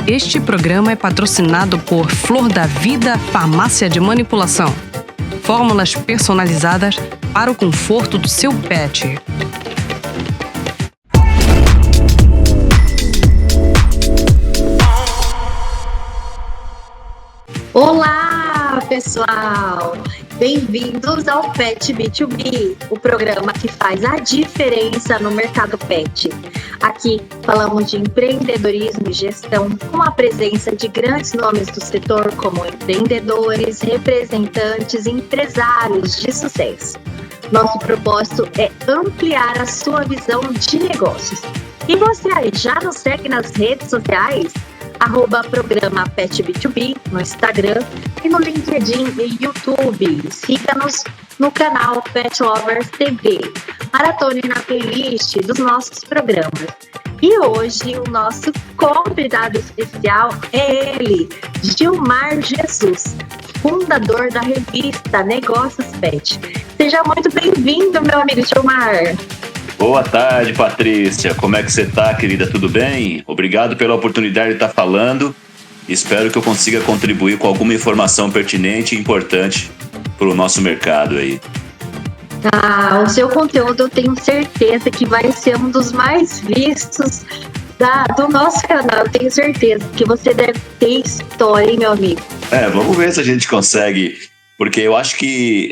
Este programa é patrocinado por Flor da Vida Farmácia de Manipulação. Fórmulas personalizadas para o conforto do seu pet. Olá, pessoal! Bem-vindos ao Pet B2B, o programa que faz a diferença no mercado pet. Aqui falamos de empreendedorismo e gestão com a presença de grandes nomes do setor como empreendedores, representantes e empresários de sucesso. Nosso propósito é ampliar a sua visão de negócios. E você aí já nos segue nas redes sociais? @programa Pet B2B no Instagram e no LinkedIn e YouTube. Siga-nos no canal Pet Lovers TV. Maratone na playlist dos nossos programas. E hoje o nosso convidado especial é ele, Gilmar Jesus, fundador da revista Negócios Pet. Seja muito bem-vindo, meu amigo Gilmar. Boa tarde, Patrícia. Como é que você está, querida? Tudo bem? Obrigado pela oportunidade de estar falando. Espero que eu consiga contribuir com alguma informação pertinente e importante para o nosso mercado aí. O seu conteúdo eu tenho certeza que vai ser um dos mais vistos do nosso canal. Eu tenho certeza que você deve ter história, hein, meu amigo? Vamos ver se a gente consegue, porque eu acho que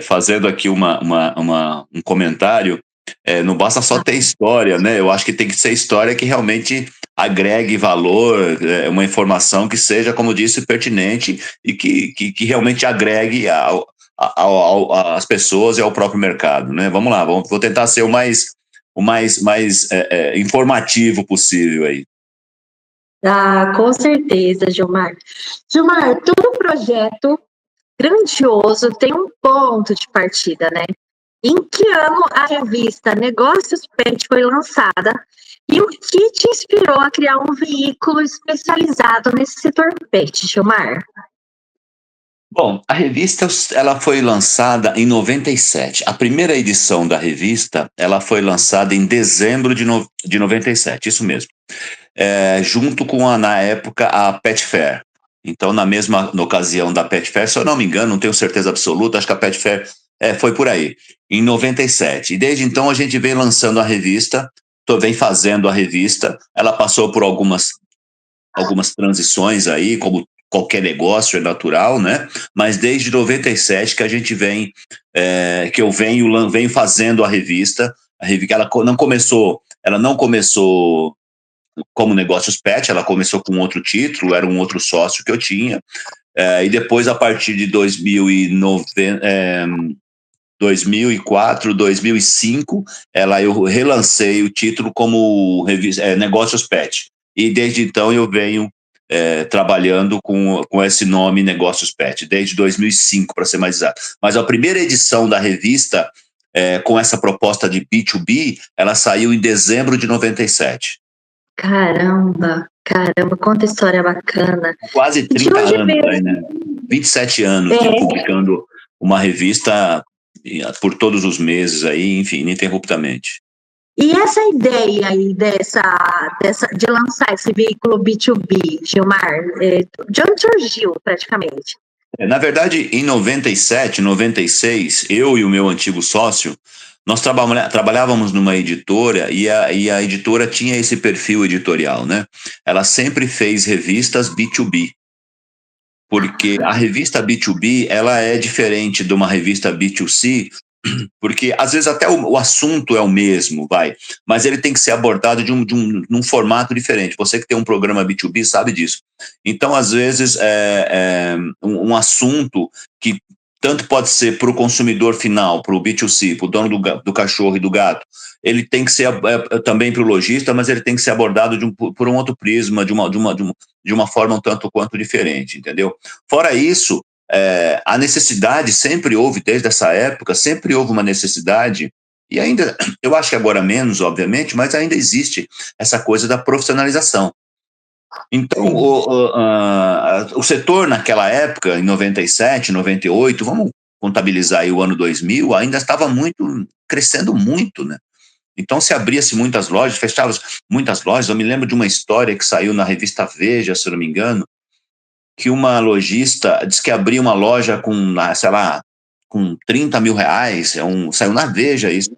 fazendo aqui um comentário, não basta só ter história, né? Eu acho que tem que ser história que realmente agregue valor, uma informação que seja, como disse, pertinente e que realmente agregue às pessoas e ao próprio mercado, né? Vamos lá, vou tentar ser o mais informativo possível aí. Com certeza, Gilmar. Gilmar, todo projeto grandioso tem um ponto de partida, né? Em que ano a revista Negócios Pet foi lançada e o que te inspirou a criar um veículo especializado nesse setor pet, Gilmar? Bom, a revista ela foi lançada em 97. A primeira edição da revista ela foi lançada em dezembro de 97, isso mesmo. Junto com, na época, a Pet Fair. Então, na ocasião da Pet Fair, se eu não me engano, não tenho certeza absoluta, acho que a Pet Fair foi por aí, em 97. E desde então a gente vem lançando a revista, vem fazendo a revista. Ela passou por algumas transições aí, como qualquer negócio, é natural, né? Mas desde 97 que a gente que eu venho fazendo a revista. Ela não começou como Negócios Pet, ela começou com outro título, era um outro sócio que eu tinha. E depois, a partir de 2004, 2005, eu relancei o título como Negócios Pet. E desde então eu venho trabalhando com esse nome Negócios Pet, desde 2005, para ser mais exato. Mas a primeira edição da revista, com essa proposta de B2B, ela saiu em dezembro de 97. Caramba, quanta história bacana. Quase 30 anos, aí, né? 27 anos publicando uma revista por todos os meses aí, enfim, ininterruptamente. E essa ideia aí de lançar esse veículo B2B, Gilmar, de onde surgiu praticamente? Na verdade, em 97, 96, eu e o meu antigo sócio, nós trabalhávamos numa editora e a editora tinha esse perfil editorial, né? Ela sempre fez revistas B2B. Porque a revista B2B, ela é diferente de uma revista B2C, porque às vezes até o assunto é o mesmo, mas ele tem que ser abordado num formato diferente. Você que tem um programa B2B sabe disso. Então, às vezes, um assunto que tanto pode ser para o consumidor final, para o B2C, para o dono do cachorro e do gato, ele tem que ser também para o lojista, mas ele tem que ser abordado por um outro prisma, de uma forma um tanto quanto diferente, entendeu? Fora isso, a necessidade sempre houve, desde essa época, sempre houve uma necessidade, e ainda, eu acho que agora menos, obviamente, mas ainda existe essa coisa da profissionalização. Então, o setor naquela época, em 97, 98, vamos contabilizar aí o ano 2000, ainda estava crescendo muito, né? Então se abria-se muitas lojas, fechava muitas lojas. Eu me lembro de uma história que saiu na revista Veja, se eu não me engano, que uma lojista disse que abria uma loja com, sei lá, com 30 mil reais, saiu na Veja isso,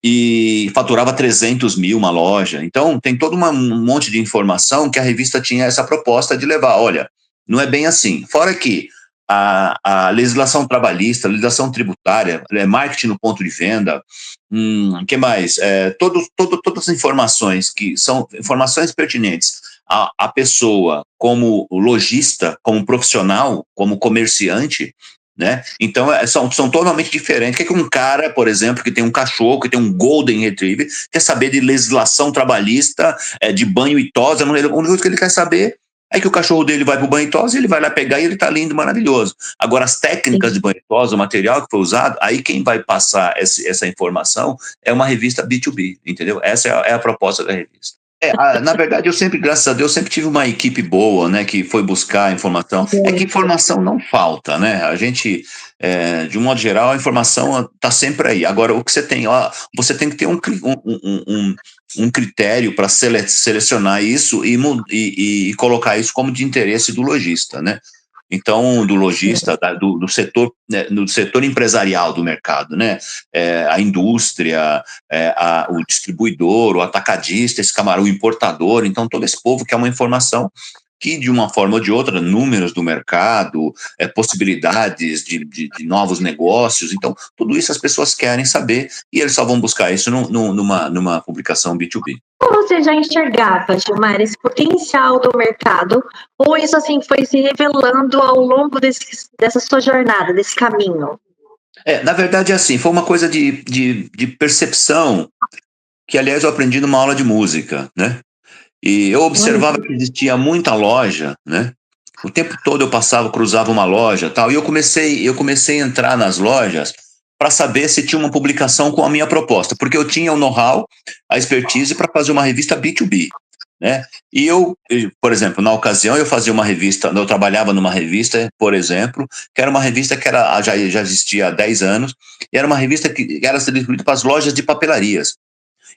e faturava 300 mil uma loja. Então, tem todo um monte de informação que a revista tinha essa proposta de levar. Olha, não é bem assim. Fora que a legislação trabalhista, a legislação tributária, marketing no ponto de venda, que mais? Todas as informações que são informações pertinentes à pessoa como lojista, como profissional, como comerciante, né? Então, são totalmente diferentes. O que um cara, por exemplo, que tem um cachorro, que tem um Golden Retriever, quer saber de legislação trabalhista, de banho e tosa? A única coisa que ele quer saber é que o cachorro dele vai para o banho e tosa, ele vai lá pegar e ele está lindo, maravilhoso. Agora, as técnicas de banho e tosa, o material que foi usado, aí quem vai passar essa informação é uma revista B2B, entendeu? Essa é a proposta da revista. Na verdade, eu sempre, graças a Deus, sempre tive uma equipe boa, né, que foi buscar informação. É que informação não falta, né? A gente, de um modo geral, a informação está sempre aí. Agora, o que você tem, você tem que ter um critério para selecionar isso e colocar isso como de interesse do lojista, né? Então, do lojista, do setor, né, do setor empresarial do mercado, né? A indústria, o distribuidor, o atacadista, esse camarão, o importador. Então, todo esse povo quer uma informação que, de uma forma ou de outra, números do mercado, possibilidades de novos negócios. Então, tudo isso as pessoas querem saber e eles só vão buscar isso numa publicação B2B. Como você já enxergava, Gilmar, esse potencial do mercado, ou isso assim foi se revelando ao longo dessa sua jornada, desse caminho? Na verdade é assim, foi uma coisa de percepção que, aliás, eu aprendi numa aula de música, né? E eu observava que existia muita loja, né? O tempo todo eu passava, cruzava uma loja, tal, e eu comecei a entrar nas lojas para saber se tinha uma publicação com a minha proposta, porque eu tinha o know-how, a expertise para fazer uma revista B2B, né? E eu, por exemplo, na ocasião eu fazia uma revista, eu trabalhava numa revista, por exemplo, que era uma revista que já existia há 10 anos, e era uma revista que era distribuída para as lojas de papelarias.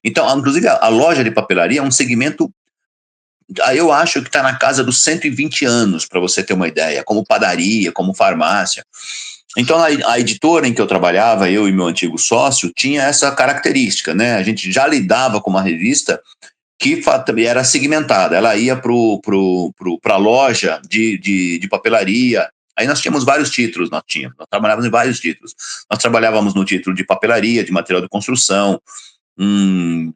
Então, inclusive, a loja de papelaria é um segmento, eu acho que está na casa dos 120 anos, para você ter uma ideia, como padaria, como farmácia. Então, a editora em que eu trabalhava, eu e meu antigo sócio, tinha essa característica, né? A gente já lidava com uma revista que era segmentada, ela ia para a loja de papelaria. Aí nós tínhamos vários títulos, nós trabalhávamos em vários títulos. Nós trabalhávamos no título de papelaria, de material de construção,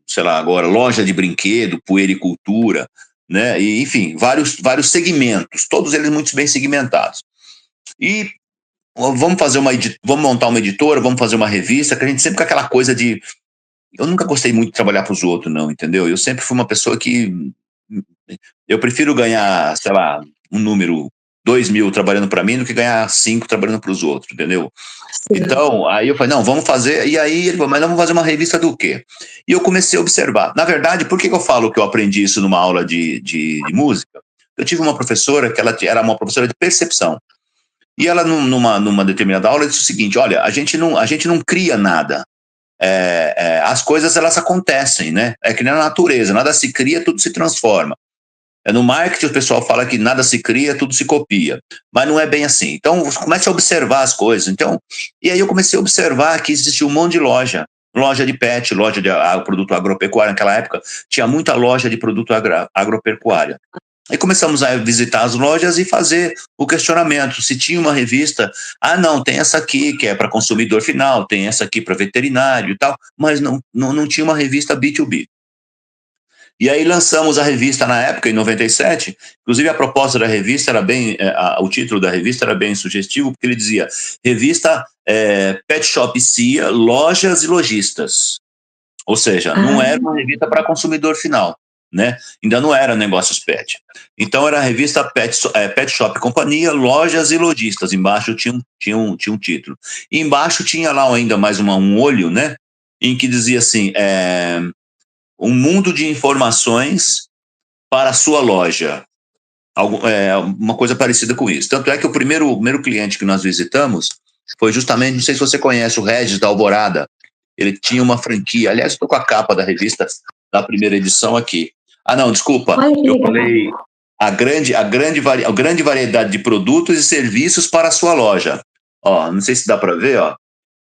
sei lá, agora, loja de brinquedo, puericultura, né? E, enfim, vários segmentos, todos eles muito bem segmentados. E vamos montar uma editora, vamos fazer uma revista, que a gente sempre com aquela coisa de... Eu nunca gostei muito de trabalhar para os outros, não, entendeu? Eu sempre fui uma pessoa que... Eu prefiro ganhar, sei lá, um número 2.000 trabalhando para mim do que ganhar 5 trabalhando para os outros, entendeu? Sim. Então, aí eu falei, não, vamos fazer... E aí ele falou, mas vamos fazer uma revista do quê? E eu comecei a observar. Na verdade, por que eu falo que eu aprendi isso numa aula de música? Eu tive uma professora que ela era uma professora de percepção. E ela, numa determinada aula, disse o seguinte, olha, a gente não cria nada. As coisas, elas acontecem, né? É que nem a natureza, nada se cria, tudo se transforma. No marketing, o pessoal fala que nada se cria, tudo se copia. Mas não é bem assim. Então, comece a observar as coisas. Então, e aí eu comecei a observar que existia um monte de loja de pet, loja de produto agropecuário. Naquela época, tinha muita loja de produto agropecuário. Aí começamos a visitar as lojas e fazer o questionamento. Se tinha uma revista, não, tem essa aqui que é para consumidor final, tem essa aqui para veterinário e tal, mas não tinha uma revista B2B. E aí lançamos a revista na época, em 97, inclusive a proposta da revista era o título da revista era bem sugestivo, porque ele dizia, revista Pet Shop CIA, lojas e lojistas. Ou seja, não era uma revista para consumidor final. Né? Ainda não era negócios pet. Então era a revista Pet Shop Companhia, lojas e lojistas. Embaixo tinha um título. E embaixo tinha lá ainda mais um olho, né? Em que dizia assim, um mundo de informações para a sua loja. Uma coisa parecida com isso. Tanto é que o primeiro cliente que nós visitamos foi justamente, não sei se você conhece, o Regis da Alvorada. ele tinha uma franquia. Aliás, estou com a capa da revista da primeira edição aqui. Ah, não, desculpa, eu falei a grande variedade de produtos e serviços para a sua loja. Ó, não sei se dá para ver, ó.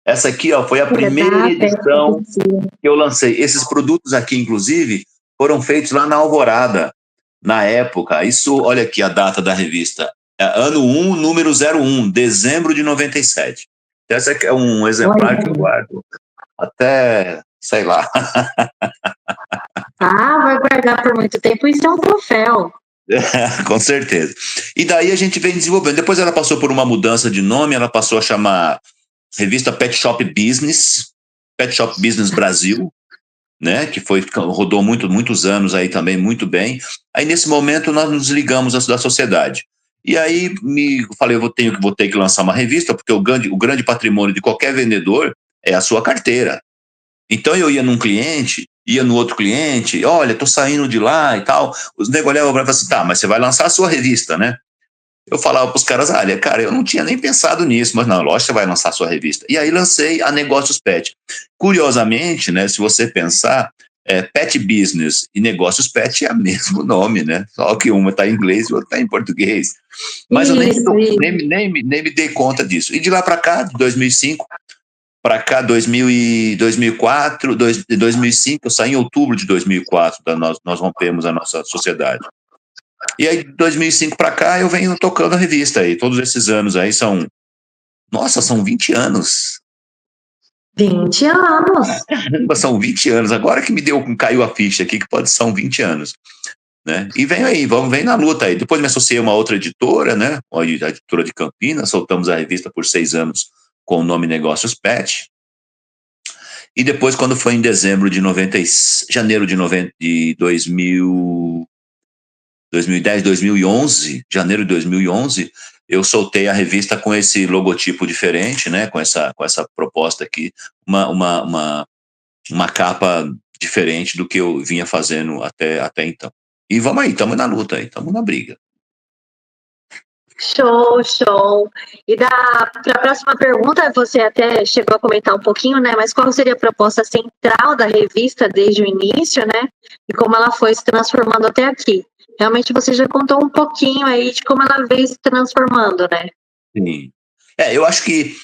Essa aqui, ó, foi a primeira edição que eu lancei. Esses produtos aqui, inclusive, foram feitos lá na Alvorada, na época. Isso, olha aqui a data da revista. Ano 1, número 01, dezembro de 97. Essa aqui é um exemplar que eu guardo até, sei lá. Vai guardar por muito tempo, isso é um troféu. Com certeza. E daí a gente vem desenvolvendo. Depois ela passou por uma mudança de nome, ela passou a chamar revista Pet Shop Business Brasil, né, que rodou muitos anos aí também, muito bem. Aí nesse momento nós nos ligamos da sociedade. E aí falei, eu vou ter que lançar uma revista, porque o grande patrimônio de qualquer vendedor é a sua carteira. Então eu ia num cliente, ia no outro cliente, olha, tô saindo de lá e tal. Os nego olhavam para mim e falavam assim, tá, mas você vai lançar a sua revista, né? Eu falava para os caras, olha, cara, eu não tinha nem pensado nisso, mas não, lógico que você vai lançar a sua revista. E aí lancei a Negócios Pet. Curiosamente, né, se você pensar, Pet Business e Negócios Pet é o mesmo nome, né? Só que uma está em inglês e outra está em português. Mas eu nem me dei conta disso. E de lá para cá, de 2005 para cá, 2004, 2005, eu saí em outubro de 2004, nós rompemos a nossa sociedade. E aí, de 2005 para cá, eu venho tocando a revista aí. Todos esses anos aí são 20 anos. 20 anos. Caramba, são 20 anos. Agora que caiu a ficha aqui, que são 20 anos. Né? E vem na luta aí. Depois me associei a uma outra editora, né? A editora de Campinas, soltamos a revista por 6 anos com o nome Negócios Pet. E depois, quando foi em janeiro de 2011, janeiro de 2011, eu soltei a revista com esse logotipo diferente, né? Com essa proposta aqui, uma capa diferente do que eu vinha fazendo até então. E vamos aí, estamos na luta aí, estamos na briga. Show. E para a próxima pergunta, você até chegou a comentar um pouquinho, né? Mas qual seria a proposta central da revista desde o início, né? E como ela foi se transformando até aqui? Realmente você já contou um pouquinho aí de como ela veio se transformando, né? Sim. Eu acho que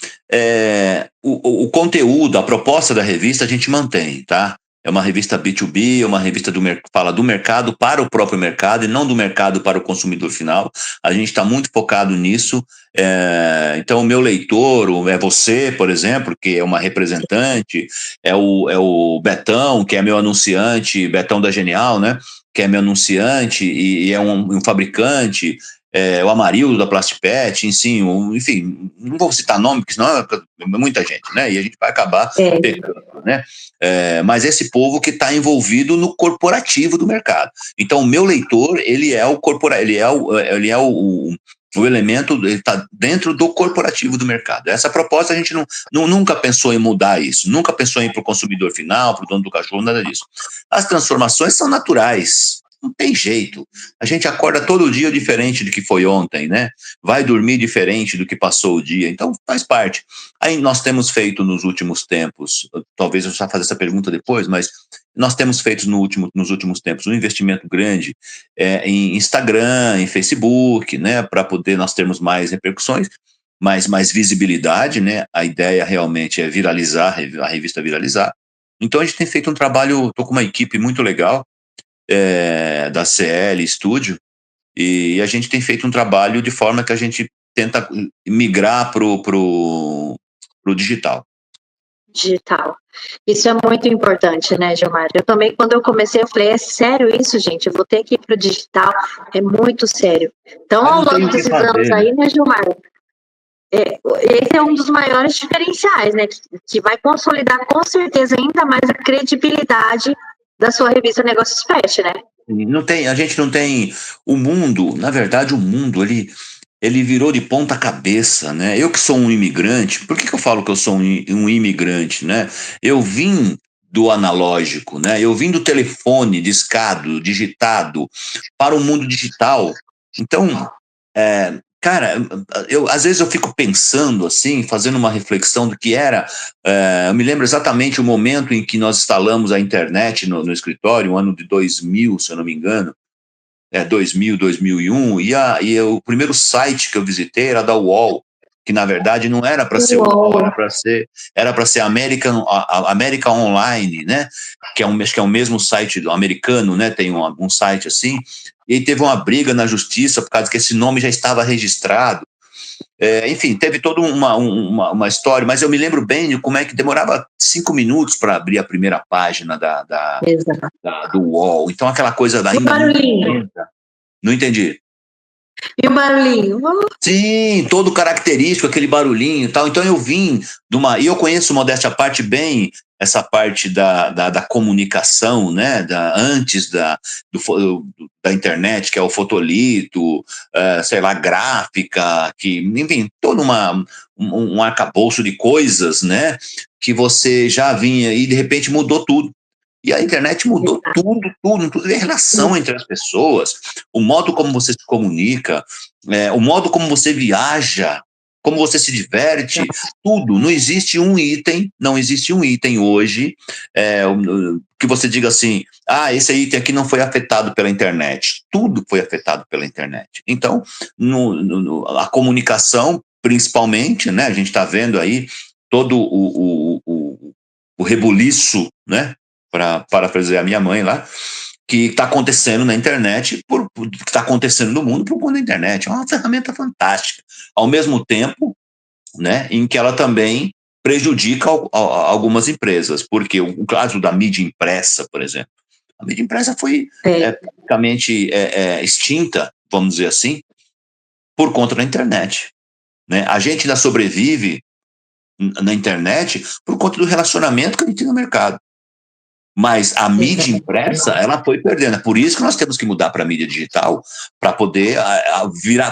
o conteúdo, a proposta da revista a gente mantém, tá? É uma revista B2B, é uma revista fala do mercado para o próprio mercado e não do mercado para o consumidor final. A gente está muito focado nisso. Então, o meu leitor é você, por exemplo, que é uma representante, é o Betão, que é meu anunciante, Betão da Genial, né? Que é meu anunciante e é um fabricante. O Amarildo da Plastipet, enfim, não vou citar nome, porque senão é muita gente, né? E a gente vai acabar pecando, né? Mas esse povo que está envolvido no corporativo do mercado. Então, o meu leitor, ele é o elemento, ele está dentro do corporativo do mercado. Essa proposta a gente nunca pensou em mudar isso, nunca pensou em ir para o consumidor final, para o dono do cachorro, nada disso. As transformações são naturais. Não tem jeito. A gente acorda todo dia diferente do que foi ontem, né? Vai dormir diferente do que passou o dia. Então, faz parte. Aí nós temos feito nos últimos tempos, talvez eu já faça essa pergunta depois, mas nós temos feito nos últimos tempos um investimento grande em Instagram, em Facebook, né? Para poder nós termos mais repercussões, mais visibilidade, né? A ideia realmente é viralizar, a revista viralizar. Então, a gente tem feito um trabalho, estou com uma equipe muito legal, da CL Studio, e a gente tem feito um trabalho de forma que a gente tenta migrar pro digital. Isso é muito importante, né, Gilmar? Eu também, quando eu comecei, eu falei, é sério isso, gente? Eu vou ter que ir pro digital, é muito sério. Então, ao longo desses anos aí, né, Gilmar? Esse é um dos maiores diferenciais, né? Que vai consolidar com certeza ainda mais a credibilidade da sua revista Negócios Pet, né? A gente não tem o mundo, na verdade, o mundo, ele virou de ponta cabeça, né? Eu que sou um imigrante, por que eu falo que eu sou um imigrante, né? Eu vim do analógico, né? Eu vim do telefone discado, digitado, para o mundo digital. Então, Cara, às vezes eu fico pensando assim, fazendo uma reflexão do que era. Eu me lembro exatamente o momento em que nós instalamos a internet no escritório, o ano de 2000, se eu não me engano, 2000, 2001, o primeiro site que eu visitei era da UOL, que na verdade não era para ser UOL, Uou. era para ser America Online, né? Acho que é o mesmo site do americano, né? Tem um site assim. E aí teve uma briga na justiça por causa que esse nome já estava registrado. Enfim, teve toda uma história, mas eu me lembro bem de como é que demorava 5 minutos para abrir a primeira página Exato. do UOL. Então, aquela coisa E o ainda muito barulhinho? lenta. Não entendi. E o barulhinho? Sim, todo característico, aquele barulhinho e tal. Então eu vim de uma. E eu conheço, modéstia à parte, bem essa parte da comunicação, né? Antes da internet, que é o fotolito, sei lá, gráfica, enfim, todo um arcabouço de coisas, né? Que você já vinha e de repente mudou tudo. E a internet mudou tudo, inclusive a relação entre as pessoas, o modo como você se comunica, o modo como você viaja, como você se diverte, tudo. Não existe um item hoje que você diga assim, esse item aqui não foi afetado pela internet. Tudo foi afetado pela internet. Então, a comunicação, principalmente, né, a gente está vendo aí todo o rebuliço, né, para parafrasear a minha mãe lá, que está acontecendo na internet, que está acontecendo no mundo por conta da internet. É uma ferramenta fantástica. Ao mesmo tempo, né, em que ela também prejudica algumas empresas, porque o caso da mídia impressa, por exemplo, a mídia impressa foi praticamente extinta, vamos dizer assim, por conta da internet. Né? A gente ainda sobrevive na internet por conta do relacionamento que a gente tem no mercado. Mas a mídia impressa, ela foi perdendo. É por isso que nós temos que mudar para a mídia digital, para poder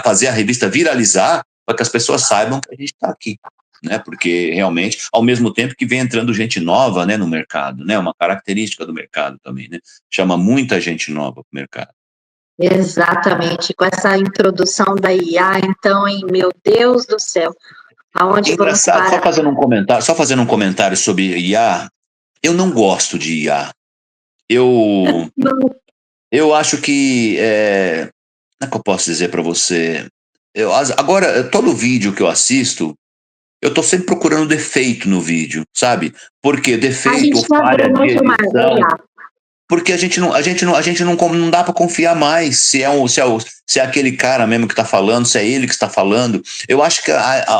fazer a revista viralizar, para que as pessoas saibam que a gente está aqui. Né? Porque realmente, ao mesmo tempo que vem entrando gente nova, né, no mercado, né? Uma característica do mercado também, né? Chama muita gente nova para o mercado. Exatamente, com essa introdução da IA, então, meu Deus do céu, aonde vamos Engraçado, parar? só fazendo um comentário sobre IA, eu não gosto de IA. Eu acho que. Como é que eu posso dizer para você? Agora, todo vídeo que eu assisto, eu estou sempre procurando defeito no vídeo, sabe? Porque A defeito gente ou está falha vendo de muito mais da edição. IA. Porque a gente não dá para confiar mais se é aquele cara mesmo que está falando, se é ele que está falando. Eu acho que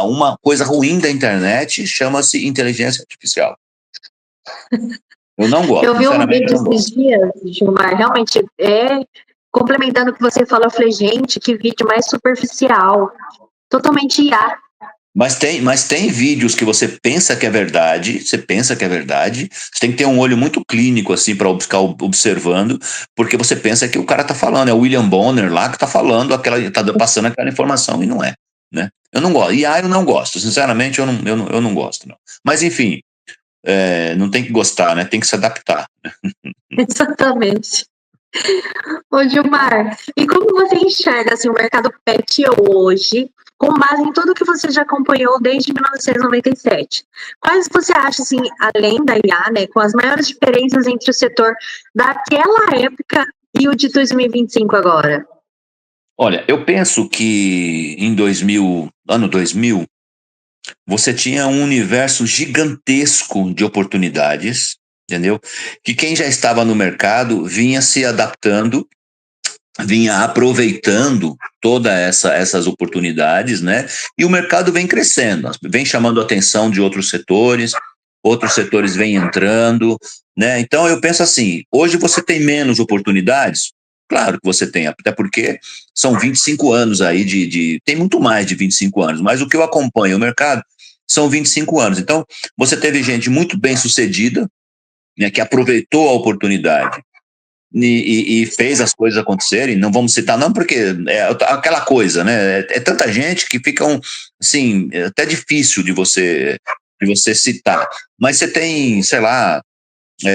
uma coisa ruim da internet chama-se inteligência artificial. Eu não gosto, Eu vi um sinceramente, eu vídeo não gosto. esses dias, Gilmar, realmente, complementando o que você falou, eu falei, gente, que vídeo mais superficial, totalmente IA. Mas tem vídeos que você pensa que é verdade, você tem que ter um olho muito clínico, assim, para ficar observando, porque você pensa que o cara tá falando, é o William Bonner lá que tá falando, tá passando aquela informação e não é, né? Eu não gosto, eu não gosto, sinceramente, eu não gosto, não. Mas, enfim, não tem que gostar, né? Tem que se adaptar. Exatamente. Ô, Gilmar, e como você enxerga assim, o mercado pet hoje, com base em tudo que você já acompanhou desde 1997? Quais você acha, assim, além da IA, né, com as maiores diferenças entre o setor daquela época e o de 2025 agora? Olha, eu penso que ano 2000, você tinha um universo gigantesco de oportunidades, entendeu? Que quem já estava no mercado vinha se adaptando, vinha aproveitando todas essas oportunidades, né? E o mercado vem crescendo, vem chamando a atenção de outros setores vêm entrando, né? Então eu penso assim, hoje você tem menos oportunidades? Claro que você tem, até porque são 25 anos aí tem muito mais de 25 anos, mas o que eu acompanho o mercado são 25 anos. Então, você teve gente muito bem sucedida, né, que aproveitou a oportunidade e fez as coisas acontecerem. Não vamos citar, não, porque é aquela coisa, né? É tanta gente que fica assim, é até difícil de você citar. Mas você tem, sei lá,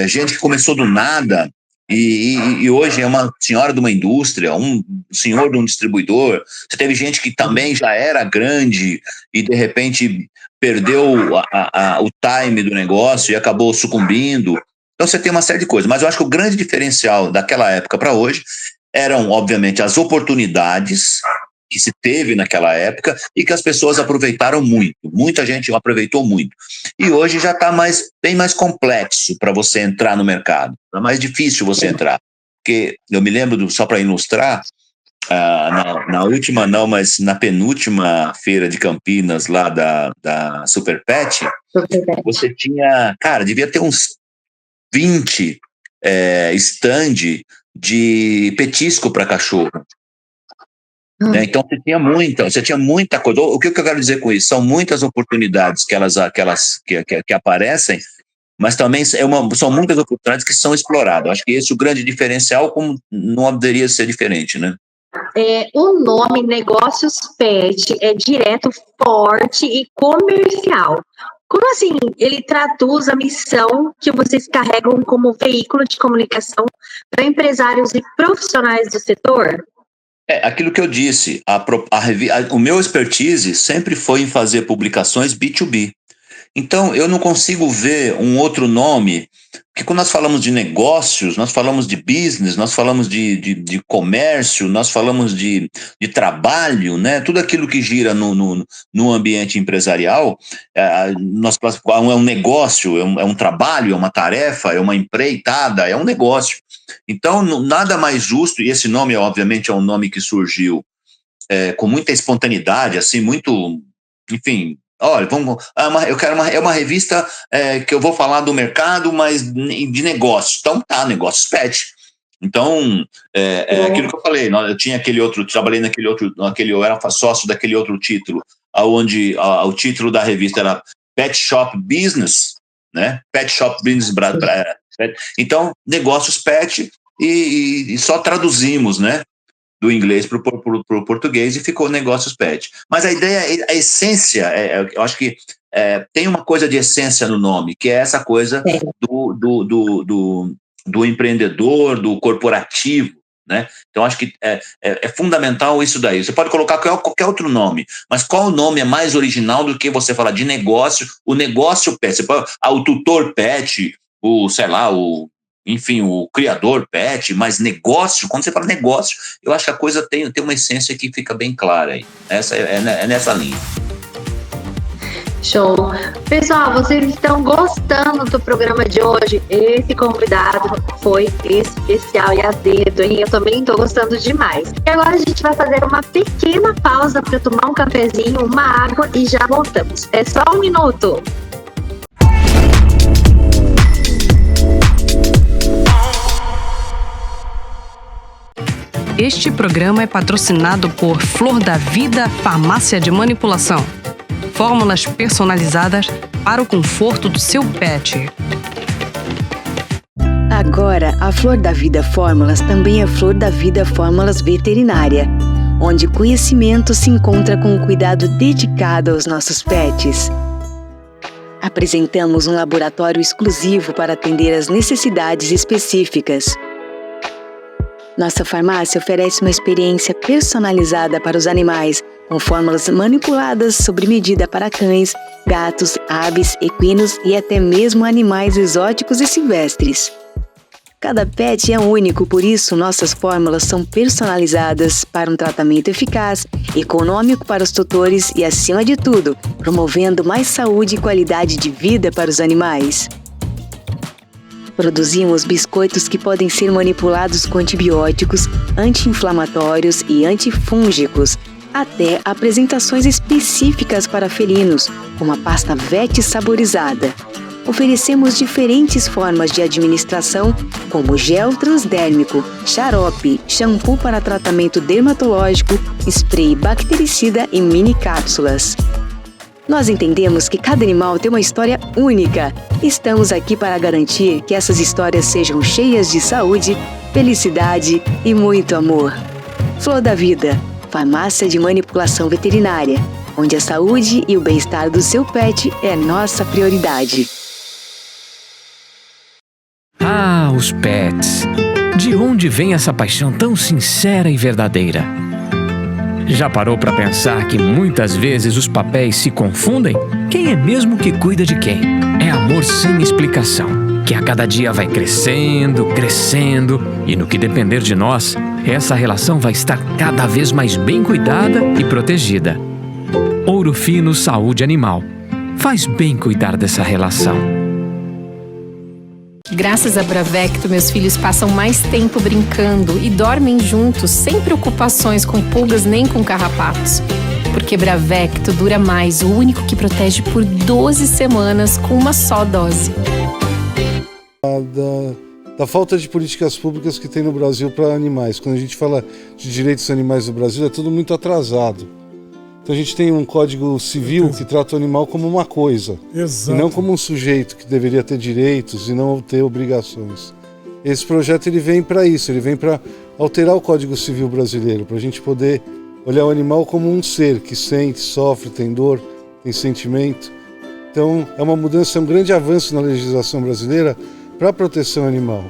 gente que começou do nada E hoje é uma senhora de uma indústria, um senhor de um distribuidor. Você teve gente que também já era grande e de repente perdeu o time do negócio e acabou sucumbindo. Então você tem uma série de coisas, mas eu acho que o grande diferencial daquela época para hoje eram, obviamente, as oportunidades que se teve naquela época e que as pessoas aproveitaram muito. Muita gente aproveitou muito. E hoje já está bem mais complexo para você entrar no mercado. Está mais difícil você entrar. Porque eu me lembro, só para ilustrar, na última não, mas na penúltima feira de Campinas, lá da Super Pet, você tinha, cara, devia ter uns 20 stand de petisco para cachorro. Né? Então você tinha muita coisa. O que eu quero dizer com isso? São muitas oportunidades que aparecem, mas também são muitas oportunidades que são exploradas. Acho que esse é o grande diferencial, como não poderia ser diferente, né? O nome Negócios Pet é direto, forte e comercial. Como assim ele traduz a missão que vocês carregam como veículo de comunicação para empresários e profissionais do setor? Aquilo que eu disse, o meu expertise sempre foi em fazer publicações B2B. Então, eu não consigo ver um outro nome, porque quando nós falamos de negócios, nós falamos de business, nós falamos de comércio, nós falamos de trabalho, né? Tudo aquilo que gira no ambiente empresarial, nós classificamos, é um negócio, é um trabalho, é uma tarefa, é uma empreitada, é um negócio. Então, nada mais justo, e esse nome, obviamente, é um nome que surgiu com muita espontaneidade, assim, muito, enfim. Olha, eu quero uma revista que eu vou falar do mercado, mas de negócios. Então Negócios Pet. Então, aquilo que eu falei, eu tinha aquele outro, trabalhei naquele outro, eu era sócio daquele outro título, onde o título da revista era Pet Shop Business, né? Pet Shop Business. Então, Negócios Pet, e só traduzimos, né? Do inglês para o português e ficou Negócios Pet. Mas a ideia, a essência, eu acho que tem uma coisa de essência no nome, que é essa coisa do empreendedor, do corporativo, né? Então acho que é fundamental isso daí. Você pode colocar qualquer outro nome, mas qual nome é mais original do que você falar de negócio, o negócio pet? Você pode, o tutor pet, enfim, o criador pet, mas negócio, quando você fala negócio, eu acho que a coisa tem uma essência que fica bem clara aí. É nessa linha. Show. Pessoal, vocês estão gostando do programa de hoje? Esse convidado foi especial e a dedo, hein? Eu também estou gostando demais. E agora a gente vai fazer uma pequena pausa para tomar um cafezinho, uma água e já voltamos. É só um minuto. Este programa é patrocinado por Flor da Vida Farmácia de Manipulação. Fórmulas personalizadas para o conforto do seu pet. Agora, a Flor da Vida Fórmulas também é Flor da Vida Fórmulas Veterinária, onde conhecimento se encontra com um cuidado dedicado aos nossos pets. Apresentamos um laboratório exclusivo para atender às necessidades específicas. Nossa farmácia oferece uma experiência personalizada para os animais, com fórmulas manipuladas sob medida para cães, gatos, aves, equinos e até mesmo animais exóticos e silvestres. Cada pet é único, por isso nossas fórmulas são personalizadas para um tratamento eficaz, econômico para os tutores e, acima de tudo, promovendo mais saúde e qualidade de vida para os animais. Produzimos biscoitos que podem ser manipulados com antibióticos, anti-inflamatórios e antifúngicos, até apresentações específicas para felinos, como a pasta Vet saborizada. Oferecemos diferentes formas de administração, como gel transdérmico, xarope, shampoo para tratamento dermatológico, spray bactericida e mini cápsulas. Nós entendemos que cada animal tem uma história única. Estamos aqui para garantir que essas histórias sejam cheias de saúde, felicidade e muito amor. Flor da Vida, farmácia de manipulação veterinária, onde a saúde e o bem-estar do seu pet é nossa prioridade. Os pets. onde vem essa paixão tão sincera e verdadeira? Já parou para pensar que muitas vezes os papéis se confundem? Quem é mesmo que cuida de quem? É amor sem explicação, que a cada dia vai crescendo, crescendo, e no que depender de nós, essa relação vai estar cada vez mais bem cuidada e protegida. Ouro Fino Saúde Animal. Faz bem cuidar dessa relação. Graças a Bravecto, meus filhos passam mais tempo brincando e dormem juntos, sem preocupações com pulgas nem com carrapatos. Porque Bravecto dura mais, o único que protege por 12 semanas com uma só dose. Da falta de políticas públicas que tem no Brasil para animais. Quando a gente fala de direitos animais no Brasil, é tudo muito atrasado. Então a gente tem um código civil que trata o animal como uma coisa. Exato. E não como um sujeito que deveria ter direitos e não ter obrigações. Esse projeto ele vem para isso, ele vem para alterar o Código Civil brasileiro, para a gente poder olhar o animal como um ser que sente, sofre, tem dor, tem sentimento. Então é uma mudança, é um grande avanço na legislação brasileira para a proteção animal.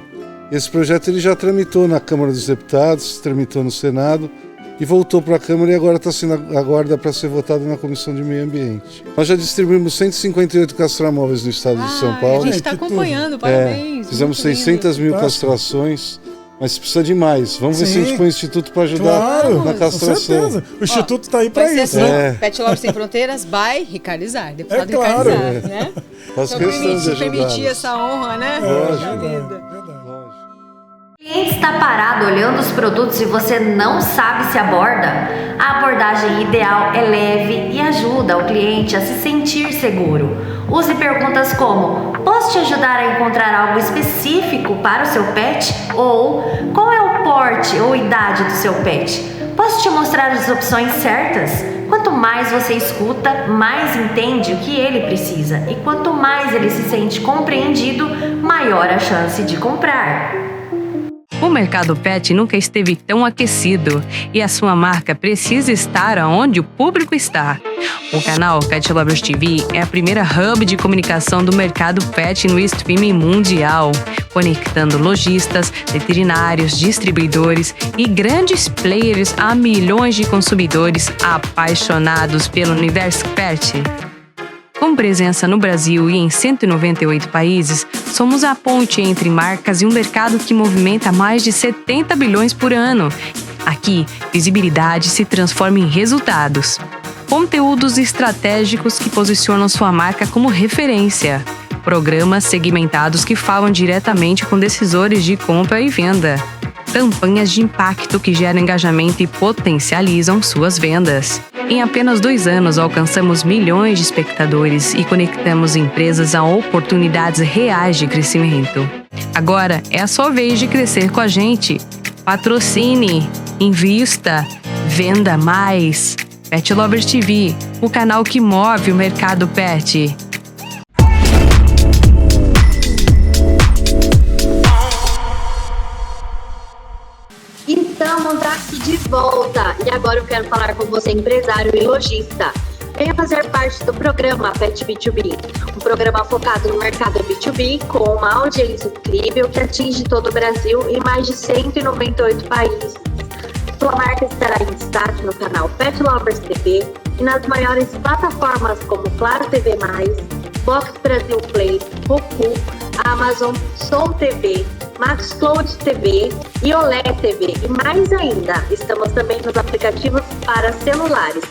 Esse projeto ele já tramitou na Câmara dos Deputados, tramitou no Senado, e voltou para a Câmara e agora está sendo aguarda para ser votado na Comissão de Meio Ambiente. Nós já distribuímos 158 castramóveis no estado de São Paulo. A gente está acompanhando, parabéns. Fizemos 600 mil castrações, mas precisa de mais. Vamos ver se a gente põe o Instituto para ajudar na castração. Com certeza. O Instituto está aí para isso. Pet Lovers Sem Fronteiras by Ricardizar, deputado claro. Ricardizar, né? Faço questão de permitir essa honra, né? Lógico. O cliente está parado olhando os produtos e você não sabe se aborda? A abordagem ideal é leve e ajuda o cliente a se sentir seguro. Use perguntas como: posso te ajudar a encontrar algo específico para o seu pet? Ou qual é o porte ou idade do seu pet? Posso te mostrar as opções certas? Quanto mais você escuta, mais entende o que ele precisa. E quanto mais ele se sente compreendido, maior a chance de comprar. O mercado pet nunca esteve tão aquecido e a sua marca precisa estar onde o público está. O canal Pet Lovers TV é a primeira hub de comunicação do mercado pet no streaming mundial, conectando lojistas, veterinários, distribuidores e grandes players a milhões de consumidores apaixonados pelo universo pet. Com presença no Brasil e em 198 países, somos a ponte entre marcas e um mercado que movimenta mais de 70 bilhões por ano. Aqui, visibilidade se transforma em resultados. Conteúdos estratégicos que posicionam sua marca como referência. Programas segmentados que falam diretamente com decisores de compra e venda. Campanhas de impacto que geram engajamento e potencializam suas vendas. Em apenas 2 anos, alcançamos milhões de espectadores e conectamos empresas a oportunidades reais de crescimento. Agora é a sua vez de crescer com a gente. Patrocine, invista, venda mais. Pet Lovers TV, o canal que move o mercado pet. Estamos aqui de volta e agora eu quero falar com você, empresário e lojista. Venha fazer parte do programa Pet B2B, um programa focado no mercado B2B com uma audiência incrível que atinge todo o Brasil e mais de 198 países. Sua marca estará em destaque no canal Pet Lovers TV e nas maiores plataformas como Claro TV+, Box Brasil Play, Roku, Amazon, Soul TV, Maxcloud TV e Olé TV. E mais ainda, estamos também nos aplicativos para celulares.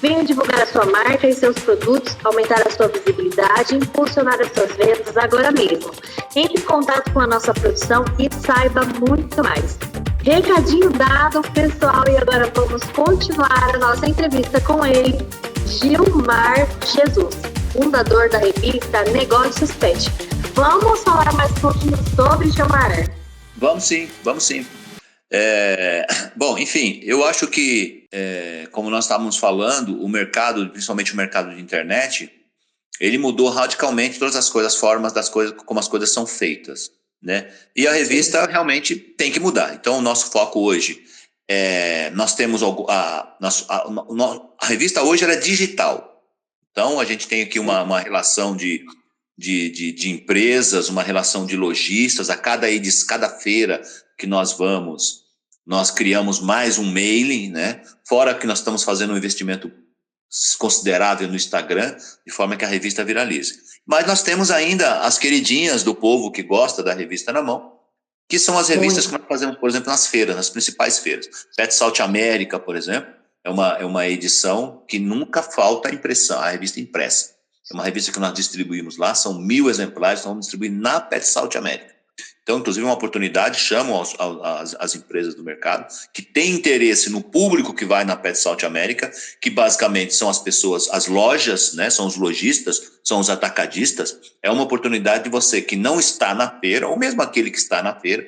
Venha divulgar a sua marca e seus produtos, aumentar a sua visibilidade e impulsionar as suas vendas agora mesmo. Entre em contato com a nossa produção e saiba muito mais. Recadinho dado, pessoal, e agora vamos continuar a nossa entrevista com ele, Gilmar Jesus, fundador da revista Negócios Pet. Vamos falar mais um pouquinho sobre Gilmar? Vamos sim. Bom, enfim, eu acho que, como nós estávamos falando, o mercado, principalmente o mercado de internet, ele mudou radicalmente todas as coisas, as formas das coisas, como as coisas são feitas, né? E a revista realmente tem que mudar. Então, o nosso foco hoje, nós temos a revista hoje ela é digital. Então, a gente tem aqui uma relação de de empresas, uma relação de lojistas. A cada feira que nós vamos, nós criamos mais um mailing, né? Fora que nós estamos fazendo um investimento considerável no Instagram, de forma que a revista viralize. Mas nós temos ainda as queridinhas do povo que gosta da revista na mão, que são as revistas que nós fazemos, por exemplo, nas feiras, nas principais feiras. Pet South America, por exemplo, é uma edição que nunca falta impressão, a revista impressa. É uma revista que nós distribuímos lá, são 1.000 exemplares, nós vamos distribuir na Pet South America. Então, inclusive, uma oportunidade, chamam as empresas do mercado que têm interesse no público que vai na Pet South America, que basicamente são as pessoas, as lojas, né, são os lojistas, são os atacadistas. É uma oportunidade de você que não está na feira, ou mesmo aquele que está na feira,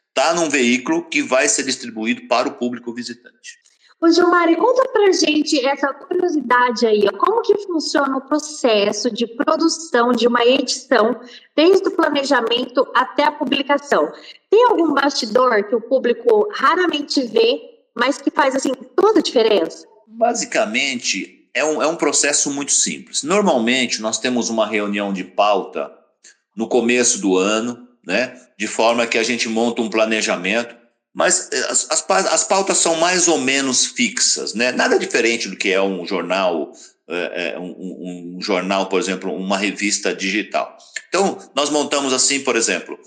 está num veículo que vai ser distribuído para o público visitante. Ô, Gilmari, conta pra gente essa curiosidade aí, ó, como que funciona o processo de produção de uma edição, desde o planejamento até a publicação? Tem algum bastidor que o público raramente vê, mas que faz, assim, toda a diferença? Basicamente, é um processo muito simples. Normalmente, nós temos uma reunião de pauta no começo do ano, né, de forma que a gente monta um planejamento. Mas as pautas são mais ou menos fixas, né? Nada diferente do que é um jornal, um jornal, por exemplo, uma revista digital. Então, nós montamos assim, por exemplo,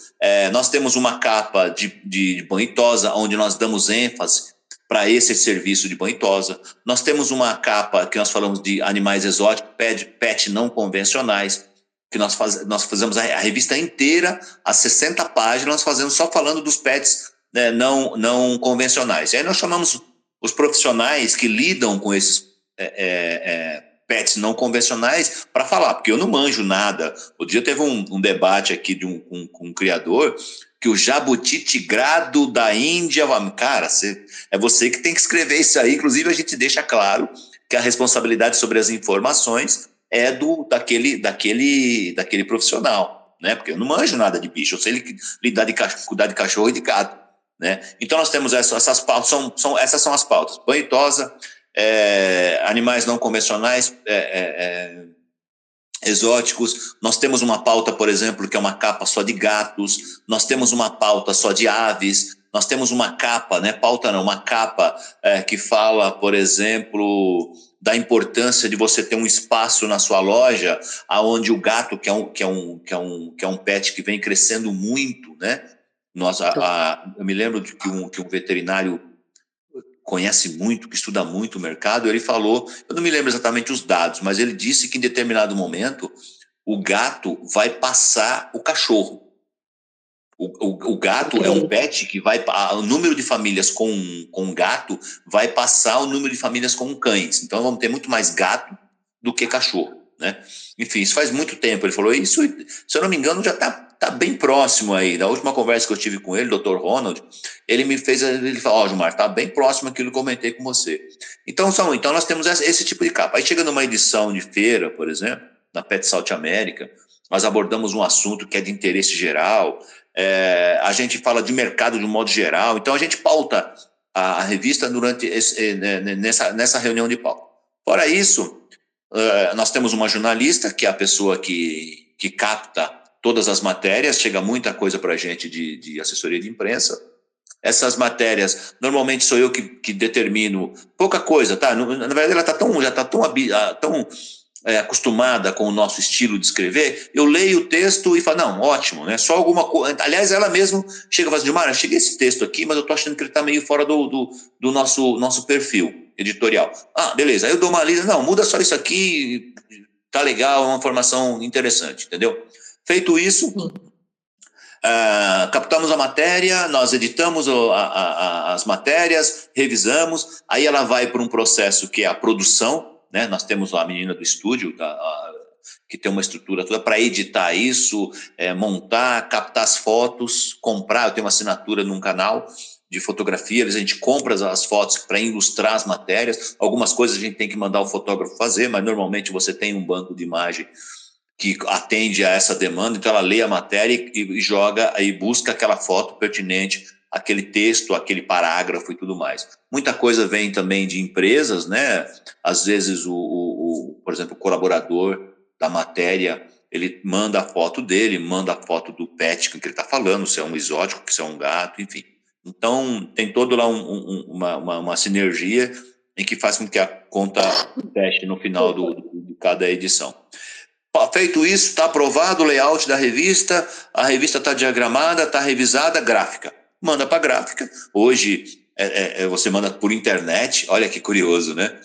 nós temos uma capa de banho e tosa, onde nós damos ênfase para esse serviço de banho e tosa. Nós temos uma capa que nós falamos de animais exóticos, pet não convencionais, que nós fazemos a revista inteira, as 60 páginas, nós fazemos só falando dos pets, né, não convencionais. E aí nós chamamos os profissionais que lidam com esses pets não convencionais para falar, porque eu não manjo nada. O dia teve um debate aqui com um criador que o jabuti tigrado da Índia... Cara, é você que tem que escrever isso aí. Inclusive, a gente deixa claro que a responsabilidade sobre as informações é daquele profissional, né? Porque eu não manjo nada de bicho, eu sei cuidar de cachorro e de gato. Né? Então nós temos essas pautas, essas são as pautas: banho e tosa, animais não convencionais, exóticos. Nós temos uma pauta, por exemplo, que é uma capa só de gatos. Nós temos uma pauta só de aves. Nós temos uma capa, né? Pauta não, uma capa que fala, por exemplo, da importância de você ter um espaço na sua loja aonde o gato, que é um pet que vem crescendo muito, né? Eu me lembro de que um veterinário conhece muito, que estuda muito o mercado, ele falou, eu não me lembro exatamente os dados, mas ele disse que em determinado momento o gato vai passar o cachorro. O gato é um pet que o número de famílias com gato vai passar o número de famílias com cães. Então vamos ter muito mais gato do que cachorro, né? Enfim, isso faz muito tempo. Ele falou isso, se eu não me engano, já está bem próximo aí. Da última conversa que eu tive com ele, o Dr. Ronald, ele falou, Gilmar, está bem próximo aquilo que eu comentei com você. Então nós temos esse tipo de capa. Aí chega numa edição de feira, por exemplo, na Pet South America, nós abordamos um assunto que é de interesse geral, a gente fala de mercado de um modo geral, então a gente pauta a revista durante nessa reunião de pauta. Fora isso, nós temos uma jornalista, que é a pessoa que capta todas as matérias, chega muita coisa para a gente de assessoria de imprensa. Essas matérias, normalmente sou eu que determino pouca coisa, tá? Na verdade, ela já está tão acostumada com o nosso estilo de escrever, eu leio o texto e falo, não, ótimo, né? Só alguma coisa. Aliás, ela mesma chega e fala assim, Gilmar, cheguei esse texto aqui, mas eu estou achando que ele está meio fora do nosso perfil editorial. Ah, beleza. Aí eu dou uma lida, não, muda só isso aqui, tá legal, é uma informação interessante, entendeu? Feito isso, captamos a matéria, nós editamos as matérias, revisamos, aí ela vai para um processo que é a produção, né? Nós temos a menina do estúdio, que tem uma estrutura toda para editar isso, montar, captar as fotos, comprar. Eu tenho uma assinatura num canal de fotografia, a gente compra as fotos para ilustrar as matérias. Algumas coisas a gente tem que mandar o fotógrafo fazer, mas normalmente você tem um banco de imagem que atende a essa demanda, então ela lê a matéria e joga, aí busca aquela foto pertinente, aquele texto, aquele parágrafo e tudo mais. Muita coisa vem também de empresas, né? Às vezes, por exemplo, o colaborador da matéria, ele manda a foto dele, manda a foto do pet com que ele está falando, se é um exótico, se é um gato, enfim. Então, tem todo lá uma sinergia em que faz com que a conta feche no final de cada edição. Feito isso, está aprovado o layout da revista, a revista está diagramada, está revisada, gráfica. Manda para a gráfica. Hoje, você manda por internet, olha que curioso, né?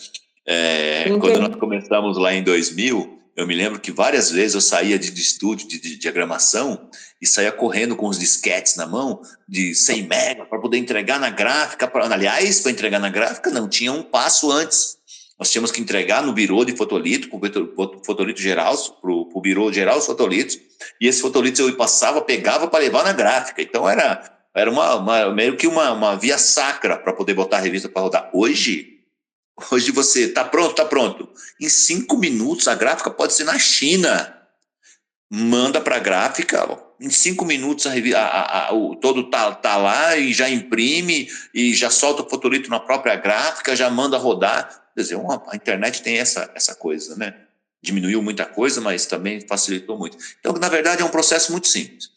Quando nós começamos lá em 2000, eu me lembro que várias vezes eu saía de estúdio de diagramação e saía correndo com os disquetes na mão de 100 mega para poder entregar na gráfica. Aliás, para entregar na gráfica não tinha um passo antes. Nós tínhamos que entregar no birô de fotolito, para o fotolito geral, para o birô geral os fotolitos, e esses fotolitos eu passava, pegava para levar na gráfica. Então era meio que uma via sacra para poder botar a revista para rodar. Hoje você está pronto. Em 5 minutos a gráfica pode ser na China. Manda para a gráfica, em 5 minutos o todo tá lá e já imprime e já solta o fotolito na própria gráfica, já manda rodar. Quer dizer, a internet tem essa coisa, né? Diminuiu muita coisa, mas também facilitou muito. Então, na verdade, é um processo muito simples.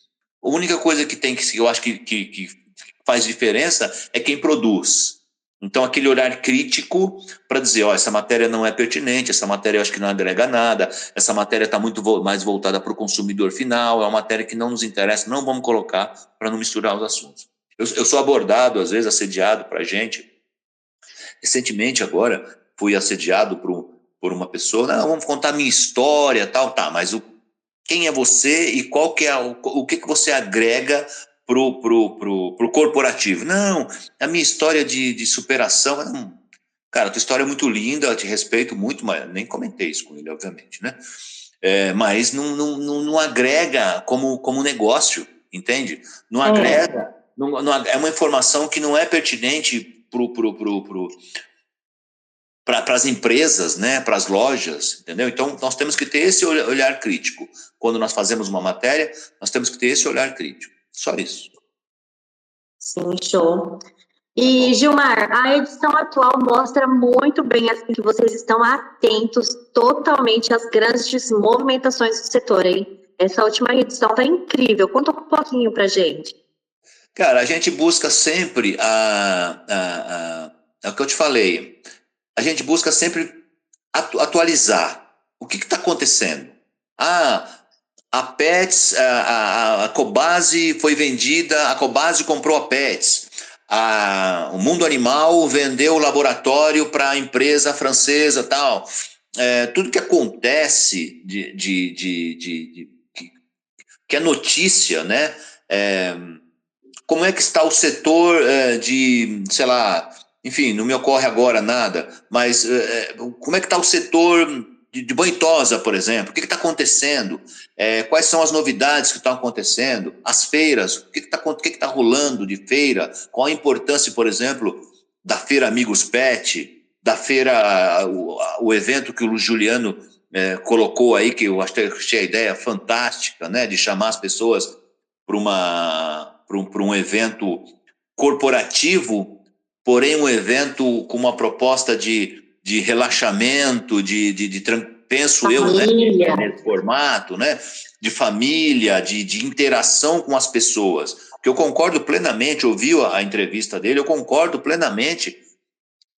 A única coisa que eu acho que faz diferença é quem produz. Então, aquele olhar crítico para dizer, essa matéria não é pertinente, essa matéria eu acho que não agrega nada, essa matéria está muito mais voltada para o consumidor final, é uma matéria que não nos interessa, não vamos colocar para não misturar os assuntos. Eu sou abordado, às vezes, assediado para a gente. Recentemente, agora, fui assediado por uma pessoa, vamos contar a minha história, tal, mas quem é você e qual que é o que você agrega pro corporativo? Não, a minha história de superação, cara, a tua história é muito linda, eu te respeito muito, mas nem comentei isso com ele, obviamente, né? Mas não agrega como negócio, entende? Não agrega, é uma informação que não é pertinente para as empresas, né, para as lojas, entendeu? Então, nós temos que ter esse olhar crítico. Quando nós fazemos uma matéria, nós temos que ter esse olhar crítico. Só isso. Sim, show. E, Gilmar, a edição atual mostra muito bem assim, que vocês estão atentos totalmente às grandes movimentações do setor, hein? Essa última edição está incrível. Conta um pouquinho para gente. Cara, a gente busca sempre é o que eu te falei. A gente busca sempre atualizar. O que está acontecendo? A Pets, a Cobasi foi vendida, a Cobasi comprou a Pets. O Mundo Animal vendeu o laboratório para a empresa francesa, tal. Tudo que acontece que é notícia, né? Como é que está o setor sei lá, enfim, não me ocorre agora nada, mas como é que está o setor de banho e tosa, por exemplo? O que está acontecendo? Quais são as novidades que estão acontecendo? As feiras, o que está rolando de feira? Qual a importância, por exemplo, da Feira Amigos Pet, da feira, o evento que o Juliano colocou aí, que eu achei a ideia fantástica, né, de chamar as pessoas para um evento corporativo, porém um evento com uma proposta de relaxamento, penso eu, né, nesse formato, né, de família, de interação com as pessoas. Que eu concordo plenamente, ouvi a entrevista dele, eu concordo plenamente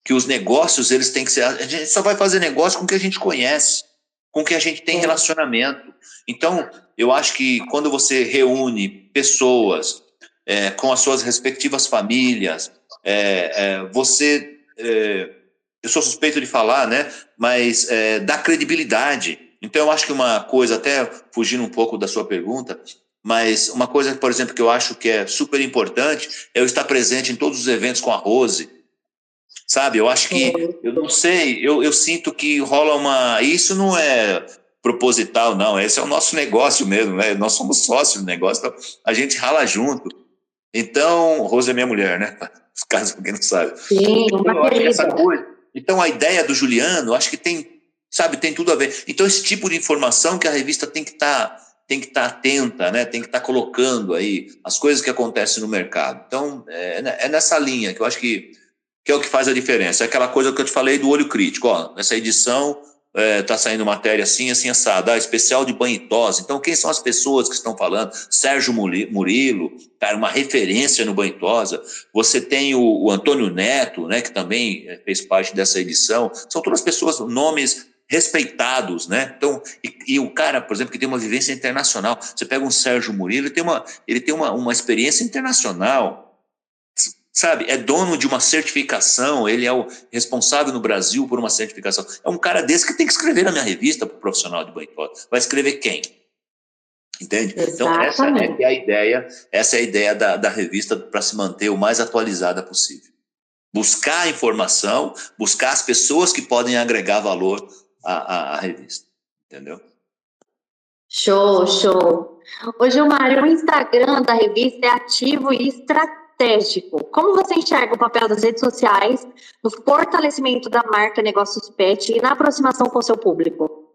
que os negócios, eles têm que ser... A gente só vai fazer negócio com o que a gente conhece, com o que a gente tem relacionamento. Então, eu acho que quando você reúne pessoas com as suas respectivas famílias, você... eu sou suspeito de falar, né? Mas dá credibilidade. Então, eu acho que uma coisa, até fugindo um pouco da sua pergunta, mas uma coisa, por exemplo, que eu acho que é super importante é eu estar presente em todos os eventos com a Rose. Sabe? Eu acho que, eu não sei, eu sinto que rola isso não é proposital, não. Esse é o nosso negócio mesmo, né? Nós somos sócios do negócio, então a gente rala junto. Então, Rose é minha mulher, né? Caso alguém não sabe. Sim, então, eu acho que essa coisa. Então, a ideia do Juliano, acho que tem tudo a ver. Então, esse tipo de informação que a revista tem que estar atenta, né? Tem que estar colocando aí as coisas que acontecem no mercado. Então, é nessa linha que eu acho que é o que faz a diferença. É aquela coisa que eu te falei do olho crítico. Essa edição tá saindo matéria assim, assim, assado, especial de banho e tosse. Então, quem são as pessoas que estão falando? Sérgio Murilo, cara, uma referência no banho e tosa. Você tem o Antônio Neto, né, que também fez parte dessa edição. São todas pessoas, nomes respeitados, né? Então, e o cara, por exemplo, que tem uma vivência internacional. Você pega um Sérgio Murilo, ele tem uma experiência internacional. Sabe, é dono de uma certificação, ele é o responsável no Brasil por uma certificação. É um cara desse que tem que escrever na minha revista para o profissional de banho e tosa. Vai escrever quem? Entende? Exatamente. Então, essa é a ideia da revista para se manter o mais atualizada possível. Buscar informação, buscar as pessoas que podem agregar valor à revista. Entendeu? Show, show. Ô, Gilmar, o Instagram da revista é ativo e estratégico. Como você enxerga o papel das redes sociais no fortalecimento da marca Negócios Pet e na aproximação com o seu público?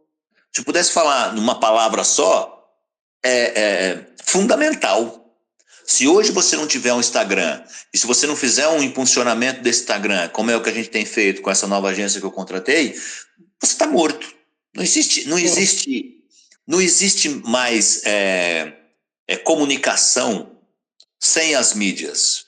Se eu pudesse falar numa palavra só, é fundamental. Se hoje você não tiver um Instagram, e se você não fizer um impulsionamento desse Instagram, como é o que a gente tem feito com essa nova agência que eu contratei, você está morto. Não existe mais comunicação sem as mídias.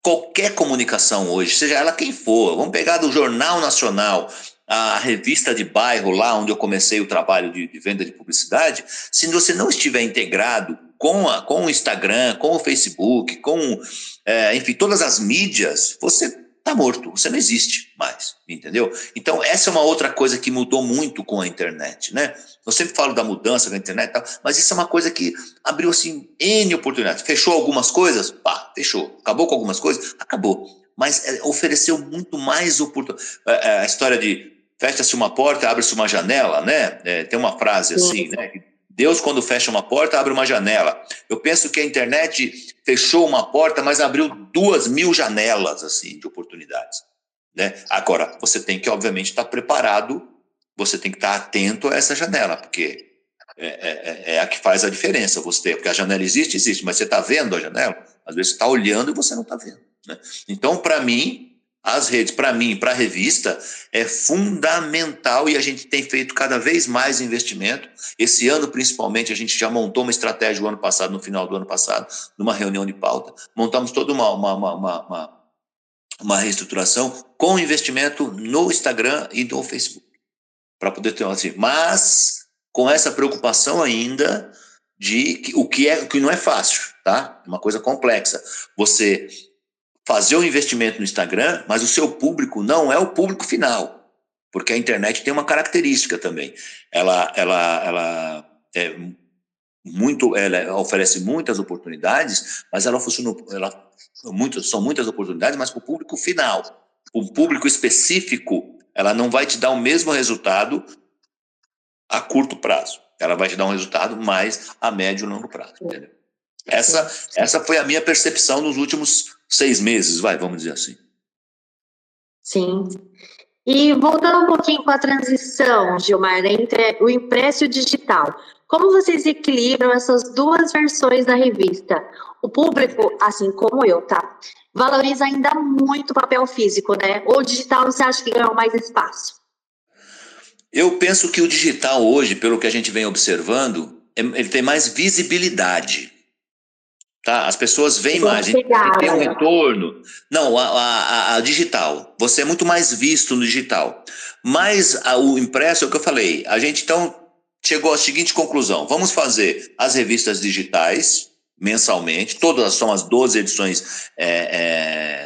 Qualquer comunicação hoje, seja ela quem for, vamos pegar do Jornal Nacional, a revista de bairro, lá onde eu comecei o trabalho de venda de publicidade, se você não estiver integrado com o Instagram, com o Facebook, enfim, todas as mídias, você está morto, você não existe mais, entendeu? Então, essa é uma outra coisa que mudou muito com a internet, né? Eu sempre falo da mudança da internet e tal, mas isso é uma coisa que abriu, assim, N oportunidades. Fechou algumas coisas? Pá, fechou. Acabou com algumas coisas? Acabou. Mas ofereceu muito mais oportunidades. A história de fecha-se uma porta, abre-se uma janela, né? Tem uma frase assim, né? Deus, quando fecha uma porta, abre uma janela. Eu penso que a internet fechou uma porta, mas abriu 2.000 janelas, assim, de oportunidades, né? Agora, você tem que, obviamente, estar preparado, você tem que estar atento a essa janela, porque é a que faz a diferença. Porque a janela existe, mas você está vendo a janela? Às vezes você está olhando e você não está vendo, né? Então, para mim, as redes, para mim, para a revista, é fundamental e a gente tem feito cada vez mais investimento. Esse ano, principalmente, a gente já montou uma estratégia no final do ano passado, numa reunião de pauta. Montamos toda uma reestruturação com investimento no Instagram e no Facebook, para poder ter assim. Mas com essa preocupação ainda de o que não é fácil, tá? É uma coisa complexa. Você fazer o investimento no Instagram, mas o seu público não é o público final, porque a internet tem uma característica também. Ela oferece muitas oportunidades, mas são muitas oportunidades, mas para o público final. Para o público específico, ela não vai te dar o mesmo resultado a curto prazo. Ela vai te dar um resultado mais a médio e longo prazo, entendeu? Essa foi a minha percepção nos últimos 6 meses, vamos dizer assim. Sim. E voltando um pouquinho com a transição, Gilmar, entre o impresso e o digital, como vocês equilibram essas duas versões da revista? O público, assim como eu, tá? Valoriza ainda muito o papel físico, né? Ou o digital você acha que ganhou mais espaço? Eu penso que o digital hoje, pelo que a gente vem observando, ele tem mais visibilidade. Tá? As pessoas veem mais, tem um retorno. Não, a digital. Você é muito mais visto no digital. Mas o impresso, é o que eu falei. A gente, então, chegou à seguinte conclusão. Vamos fazer as revistas digitais mensalmente. Todas são as 12 edições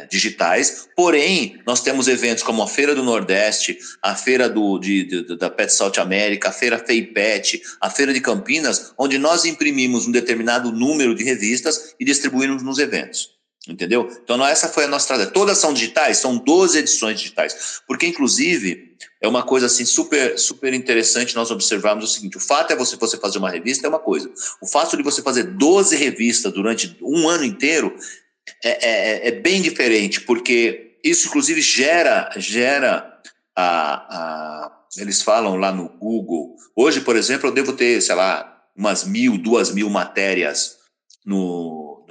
digitais. Porém, nós temos eventos como a Feira do Nordeste, a Feira da Pet South America, a Feira FEIPET, a Feira de Campinas, onde nós imprimimos um determinado número de revistas e distribuímos nos eventos. Entendeu? Então, essa foi a nossa estratégia. Todas são digitais, são 12 edições digitais. Porque, inclusive, é uma coisa assim super, super interessante nós observarmos o seguinte: o fato é você fazer uma revista é uma coisa. O fato de você fazer 12 revistas durante um ano inteiro é bem diferente, porque isso, inclusive, gera eles falam lá no Google. Hoje, por exemplo, eu devo ter, sei lá, umas 1.000, 2.000 matérias no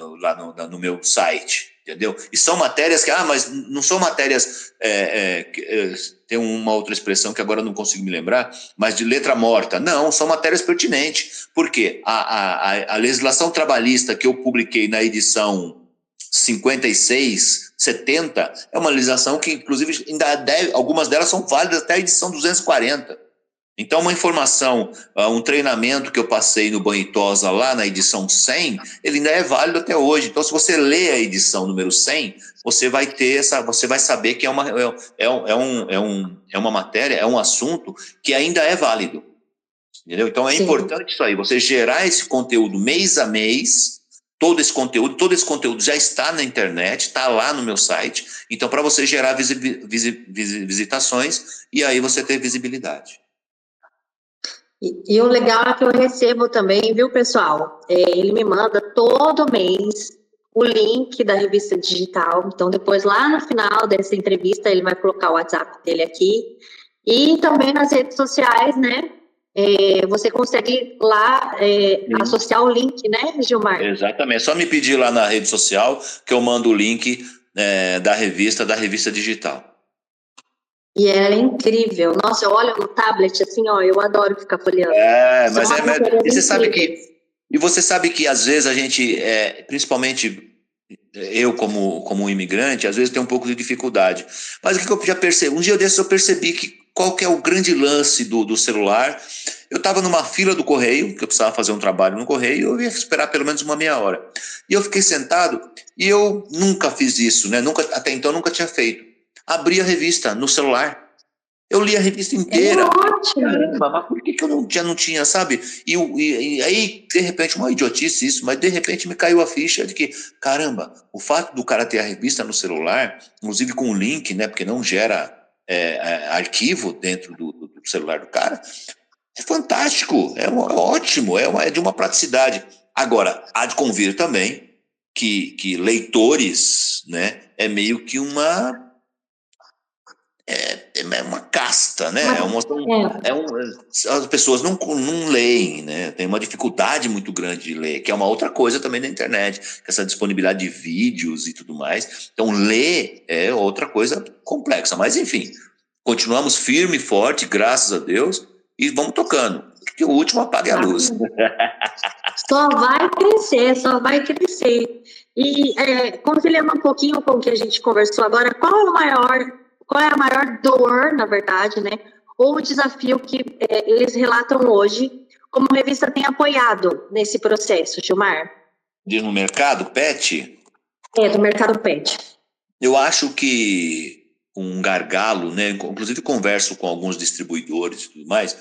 no meu site, entendeu? E são matérias que, mas não são matérias, tem uma outra expressão que agora eu não consigo me lembrar, mas de letra morta. Não, são matérias pertinentes. Por quê? A legislação trabalhista que eu publiquei na edição 56, 70, é uma legislação que, inclusive, algumas delas são válidas até a edição 240. Então, uma informação, um treinamento que eu passei no Banho e Tosa lá na edição 100, ele ainda é válido até hoje. Então, se você lê a edição número 100, você vai saber que é uma matéria, é um assunto que ainda é válido. Entendeu? Então, é importante isso aí, você gerar esse conteúdo mês a mês. Todo esse conteúdo já está na internet, está lá no meu site. Então, para você gerar visitações e aí você ter visibilidade. E o legal é que eu recebo também, viu, pessoal? Ele me manda todo mês o link da revista digital. Então, depois, lá no final dessa entrevista, ele vai colocar o WhatsApp dele aqui. E também nas redes sociais, né? Você consegue lá associar o link, né, Gilmar? Exatamente. É só me pedir lá na rede social que eu mando o link da revista digital. E ela é incrível. Nossa, eu olho no tablet assim, eu adoro ficar folheando. Mas e você sabe que às vezes a gente, principalmente eu como imigrante, às vezes tem um pouco de dificuldade. Mas o que eu já percebi? Um dia desses eu percebi que qual que é o grande lance do celular. Eu estava numa fila do correio, que eu precisava fazer um trabalho no correio, eu ia esperar pelo menos uma meia hora. E eu fiquei sentado, e eu nunca fiz isso, né? Até então nunca tinha feito. Abri a revista no celular. Eu li a revista inteira. Caramba, mas por que eu já não tinha, sabe? E aí, de repente, uma idiotice isso, mas de repente me caiu a ficha de que, caramba, o fato do cara ter a revista no celular, inclusive com o link, né? Porque não gera arquivo dentro do celular do cara, é fantástico, é ótimo, é de uma praticidade. Agora, há de convir também que leitores, né, é meio que uma casta, né? As pessoas não leem, né? Tem uma dificuldade muito grande de ler, que é uma outra coisa também na internet, essa disponibilidade de vídeos e tudo mais. Então, ler é outra coisa complexa. Mas, enfim, continuamos firme e forte, graças a Deus, e vamos tocando. Que o último apague a luz. Só vai crescer. E conciliando um pouquinho com o que a gente conversou agora, qual é a maior dor, na verdade, né? Ou o desafio que eles relatam hoje, como a revista tem apoiado nesse processo, Gilmar? No mercado pet? Do mercado pet. Eu acho que um gargalo, né? Inclusive converso com alguns distribuidores e tudo mais,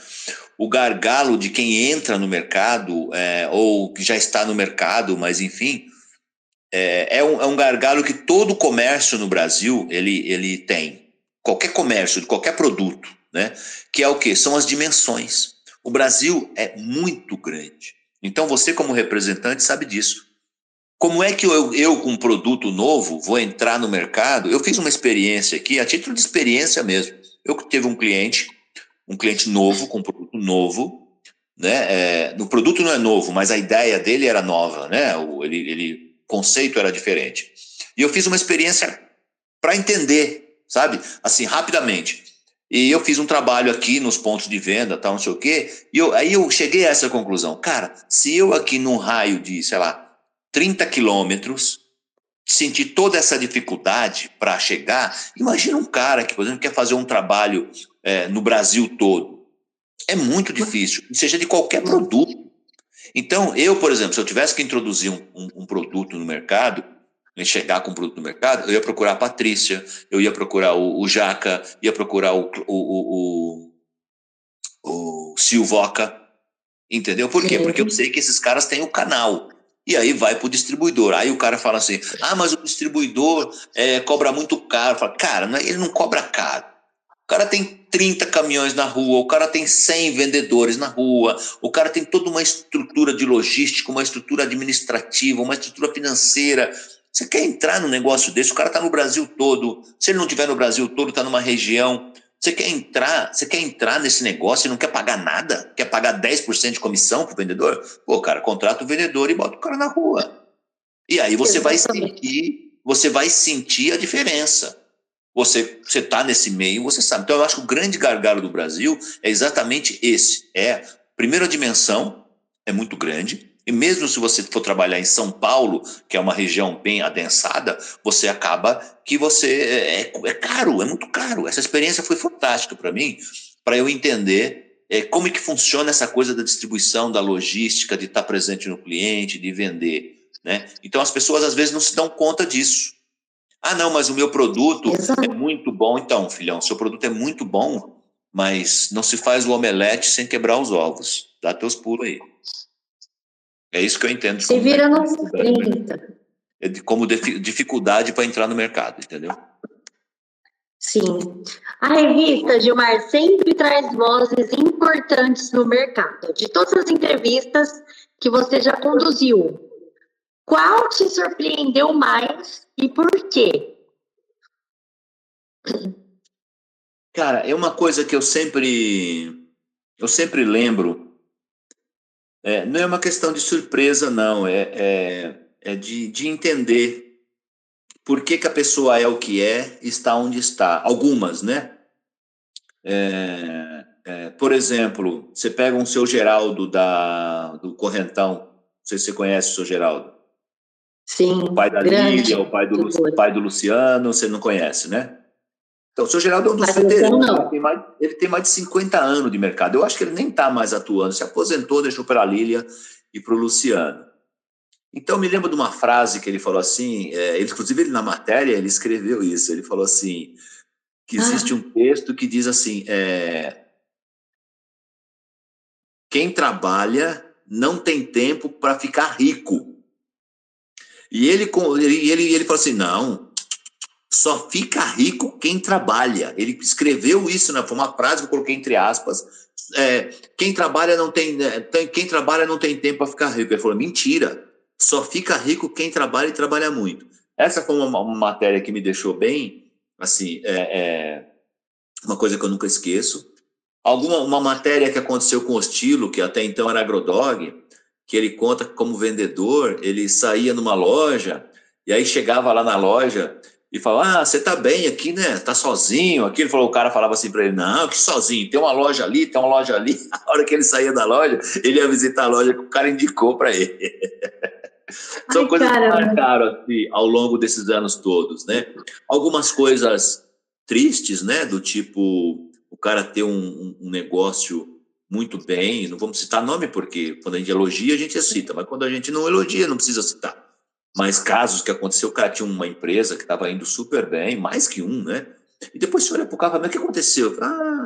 o gargalo de quem entra no mercado, ou que já está no mercado, mas enfim, é um gargalo que todo comércio no Brasil ele tem. Qualquer comércio, de qualquer produto, né? Que é o quê? São as dimensões. O Brasil é muito grande. Então, você como representante sabe disso. Como é que eu com um produto novo, vou entrar no mercado? Eu fiz uma experiência aqui, a título de experiência mesmo. Eu tive um cliente novo, com um produto novo, né? O produto não é novo, mas a ideia dele era nova, né? O conceito era diferente. E eu fiz uma experiência para entender, sabe? Assim, rapidamente. E eu fiz um trabalho aqui nos pontos de venda, tal, não sei o quê, e aí eu cheguei a essa conclusão. Cara, se eu aqui num raio de, 30 quilômetros, sentir toda essa dificuldade para chegar, imagina um cara que, por exemplo, quer fazer um trabalho no Brasil todo. É muito difícil, seja de qualquer produto. Então, eu, por exemplo, se eu tivesse que introduzir um produto no mercado, chegar com um produto no mercado, eu ia procurar a Patrícia, eu ia procurar o Jaca, ia procurar o Silvoca, entendeu? Por quê? Porque eu sei que esses caras têm o canal, e aí vai pro distribuidor, aí o cara fala assim, mas o distribuidor cobra muito caro. Fala, cara, ele não cobra caro, o cara tem 30 caminhões na rua, o cara tem 100 vendedores na rua, o cara tem toda uma estrutura de logística, uma estrutura administrativa, uma estrutura financeira. Você quer entrar num negócio desse? O cara está no Brasil todo. Se ele não estiver no Brasil todo, está numa região. Você quer entrar nesse negócio e não quer pagar nada? Quer pagar 10% de comissão pro vendedor? Pô, cara, contrata o vendedor e bota o cara na rua. E aí você Exatamente. você vai sentir a diferença. Você está nesse meio, você sabe. Então, eu acho que o grande gargalo do Brasil é exatamente esse. Primeiro, a dimensão é muito grande, e mesmo se você for trabalhar em São Paulo, que é uma região bem adensada, você acaba que você é caro, é muito caro. Essa experiência foi fantástica para mim, para eu entender como é que funciona essa coisa da distribuição, da logística, de estar presente no cliente, de vender, né? Então, as pessoas às vezes não se dão conta disso. Ah, não, mas o meu produto é muito bom. Então, filhão, seu produto é muito bom, mas não se faz o omelete sem quebrar os ovos. Dá teus pulos aí. É isso que eu entendo. Se vira nos 30. Como dificuldade para entrar no mercado, entendeu? Sim. A revista, Gilmar, sempre traz vozes importantes no mercado. De todas as entrevistas que você já conduziu, qual te surpreendeu mais e por quê? Cara, é uma coisa que eu sempre lembro. Não é uma questão de surpresa, não. É de entender por que a pessoa é o que é e está onde está. Algumas, né? Por exemplo, você pega um seu Geraldo do Correntão. Não sei se você conhece o seu Geraldo. Sim, o pai da Lília, o pai do Luciano, você não conhece, né? Então, o seu Geraldo é um dos veteranos, ele tem mais de 50 anos de mercado. Eu acho que ele nem está mais atuando, se aposentou, deixou para a Lília e para o Luciano. Então, me lembro de uma frase que ele falou assim, inclusive ele na matéria, ele escreveu isso, ele falou assim, que existe um texto que diz assim, quem trabalha não tem tempo para ficar rico. E ele falou assim, não, só fica rico quem trabalha. Ele escreveu isso, né? Foi uma frase que eu coloquei entre aspas. Quem trabalha não tem tempo para ficar rico. Ele falou, mentira, só fica rico quem trabalha e trabalha muito. Essa foi uma matéria que me deixou bem, assim, uma coisa que eu nunca esqueço. Uma matéria que aconteceu com o Ostilo, que até então era Agrodog, que ele conta que como vendedor, ele saía numa loja, e aí chegava lá na loja e falava, você tá bem aqui, né? Tá sozinho aqui? O cara falava assim para ele, não, que sozinho, tem uma loja ali, tem uma loja ali. A hora que ele saía da loja, ele ia visitar a loja que o cara indicou para ele. São coisas que marcaram assim, ao longo desses anos todos, né? Algumas coisas tristes, né? Do tipo, o cara ter um negócio muito bem, não vamos citar nome porque quando a gente elogia, a gente cita, mas quando a gente não elogia, não precisa citar. Mas casos que aconteceu, o cara tinha uma empresa que estava indo super bem, mais que um, né? E depois você olha para o cara e fala, mas o que aconteceu?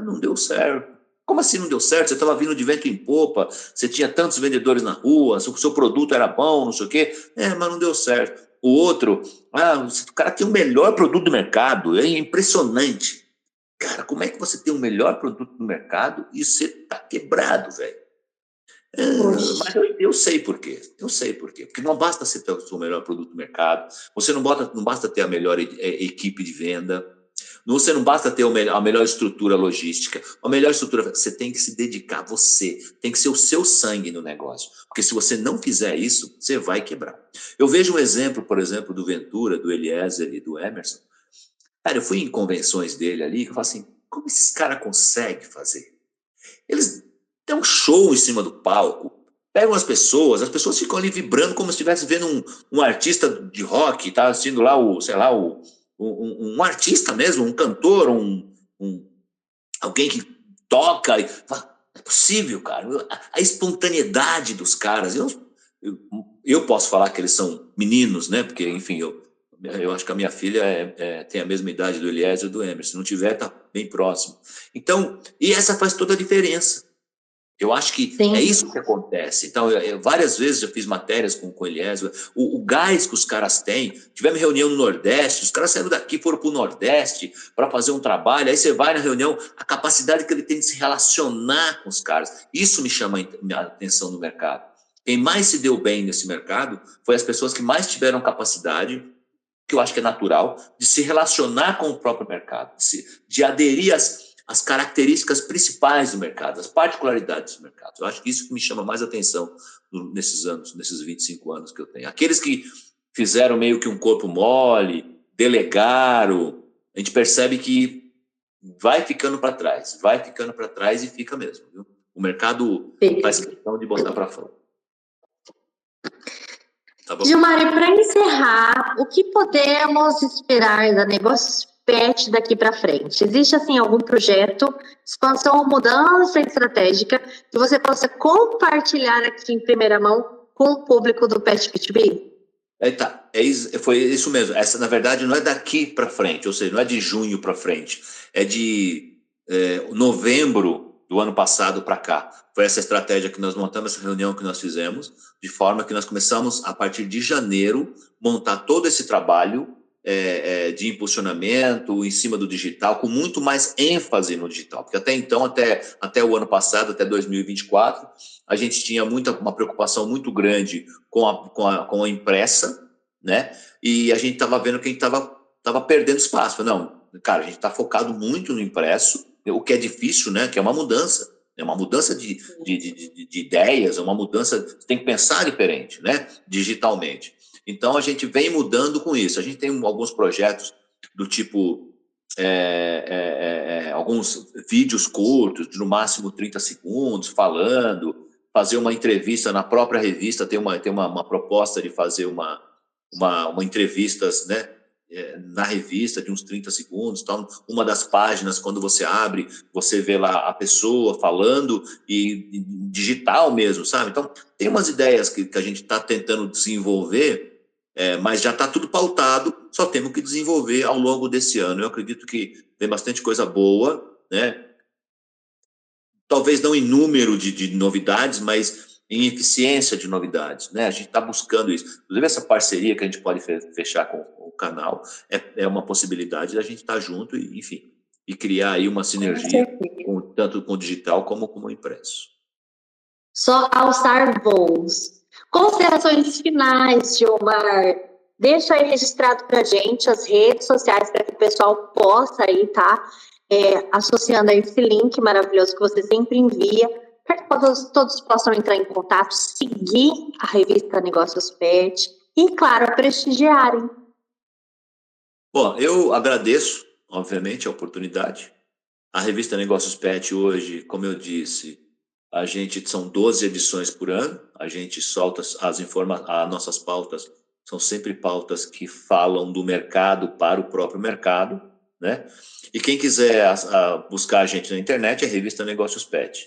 Não deu certo. Como assim não deu certo? Você estava vindo de vento em popa, você tinha tantos vendedores na rua, o seu produto era bom, não sei o quê. Mas não deu certo. O outro, o cara tem o melhor produto do mercado, é impressionante. Cara, como é que você tem o melhor produto do mercado e você tá quebrado, velho? Mas eu sei por quê. Porque não basta você ter o seu melhor produto do mercado, não basta ter a melhor equipe de venda, você não basta ter a melhor estrutura logística. A melhor estrutura, você tem que se dedicar, você tem que ser o seu sangue no negócio. Porque se você não fizer isso, você vai quebrar. Eu vejo um exemplo, por exemplo, do Ventura, do Eliezer e do Emerson. Cara, eu fui em convenções dele ali, que eu falo assim, como esses caras conseguem fazer? Eles dão um show em cima do palco, pegam as pessoas ficam ali vibrando como se estivesse vendo um artista de rock, tá assistindo lá um artista mesmo, um cantor, alguém que toca, e fala, é possível, cara, a espontaneidade dos caras, eu posso falar que eles são meninos, né, porque, enfim, eu acho que a minha filha tem a mesma idade do Eliezer e do Emerson. Se não tiver, tá bem próximo. Então, e essa faz toda a diferença. Eu acho que é isso que acontece. Então, várias vezes eu fiz matérias com o Eliezer. O gás que os caras têm. Tivemos reunião no Nordeste, os caras saíram daqui, foram para o Nordeste para fazer um trabalho. Aí você vai na reunião, a capacidade que ele tem de se relacionar com os caras. Isso me chama a atenção no mercado. Quem mais se deu bem nesse mercado foi as pessoas que mais tiveram capacidade, que eu acho que é natural, de se relacionar com o próprio mercado, de aderir às características principais do mercado, às particularidades do mercado. Eu acho que isso que me chama mais atenção nesses 25 anos que eu tenho. Aqueles que fizeram meio que um corpo mole, delegaram. A gente percebe que vai ficando para trás e fica mesmo, viu? O mercado faz questão de botar para fora. Tá bom? Gilmar, e para encerrar, o que podemos esperar da Negócios Pet daqui para frente? Existe, assim, algum projeto, expansão ou mudança estratégica que você possa compartilhar aqui em primeira mão com o público do Pet B2B? Foi isso mesmo. Essa, na verdade, não é daqui para frente, ou seja, não é de junho para frente, é de novembro do ano passado para cá. Foi essa estratégia que nós montamos, essa reunião que nós fizemos, de forma que nós começamos, a partir de janeiro, montar todo esse trabalho de impulsionamento em cima do digital, com muito mais ênfase no digital, porque até então, até o ano passado, até 2024, a gente tinha uma preocupação muito grande com a impressa, né? E a gente estava vendo que a gente estava perdendo espaço. Não, cara, a gente está focado muito no impresso, o que é difícil, né? Que é uma mudança. É uma mudança de ideias, é uma mudança, você tem que pensar diferente, né? Digitalmente. Então, a gente vem mudando com isso. A gente tem alguns projetos do tipo, alguns vídeos curtos, de no máximo 30 segundos, falando, fazer uma entrevista na própria revista, tem uma proposta de fazer uma entrevista, né, na revista de uns 30 segundos. Então, uma das páginas, quando você abre, você vê lá a pessoa falando e digital mesmo, sabe? Então, tem umas ideias que a gente está tentando desenvolver, mas já está tudo pautado, só temos que desenvolver ao longo desse ano. Eu acredito que tem bastante coisa boa, né? Talvez não em número de novidades, mas em eficiência de novidades, né? A gente está buscando isso. Inclusive, essa parceria que a gente pode fechar com o canal é uma possibilidade da gente estar junto e, enfim, e criar aí uma sinergia, tanto com o digital como com o impresso. Só alçar voos. Considerações finais, Gilmar. Deixa aí registrado para a gente as redes sociais para que o pessoal possa aí tá associando a esse link maravilhoso que você sempre envia, para que todos possam entrar em contato, seguir a revista Negócios Pet e, claro, prestigiarem. Bom, eu agradeço, obviamente, a oportunidade. A revista Negócios Pet hoje, como eu disse, são 12 edições por ano, a gente solta as nossas pautas, são sempre pautas que falam do mercado para o próprio mercado, né? E quem quiser buscar a gente na internet é a revista Negócios Pet,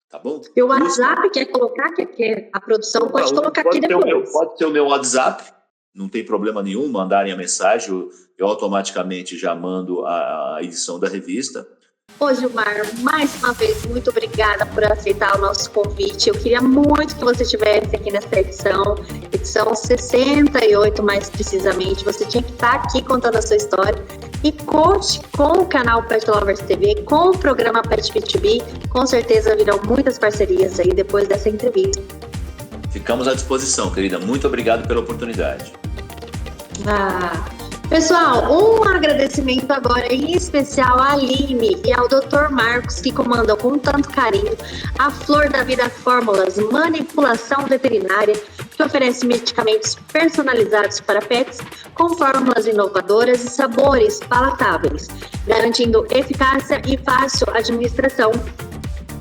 tá bom? E o WhatsApp quer colocar, que a produção pode colocar aqui depois. Pode ser o meu WhatsApp, não tem problema nenhum, mandarem a mensagem, eu automaticamente já mando a edição da revista. Ô Gilmar, mais uma vez, muito obrigada por aceitar o nosso convite. Eu queria muito que você estivesse aqui nessa edição 68 mais precisamente. Você tinha que estar aqui contando a sua história. E conte com o canal Pet Lovers TV, com o programa Pet B2B. Com certeza virão muitas parcerias aí depois dessa entrevista. Ficamos à disposição, querida. Muito obrigado pela oportunidade. Pessoal, um agradecimento agora em especial à Aline e ao Dr. Marcos, que comandam com tanto carinho a Flor da Vida Fórmulas Manipulação Veterinária, que oferece medicamentos personalizados para pets com fórmulas inovadoras e sabores palatáveis, garantindo eficácia e fácil administração.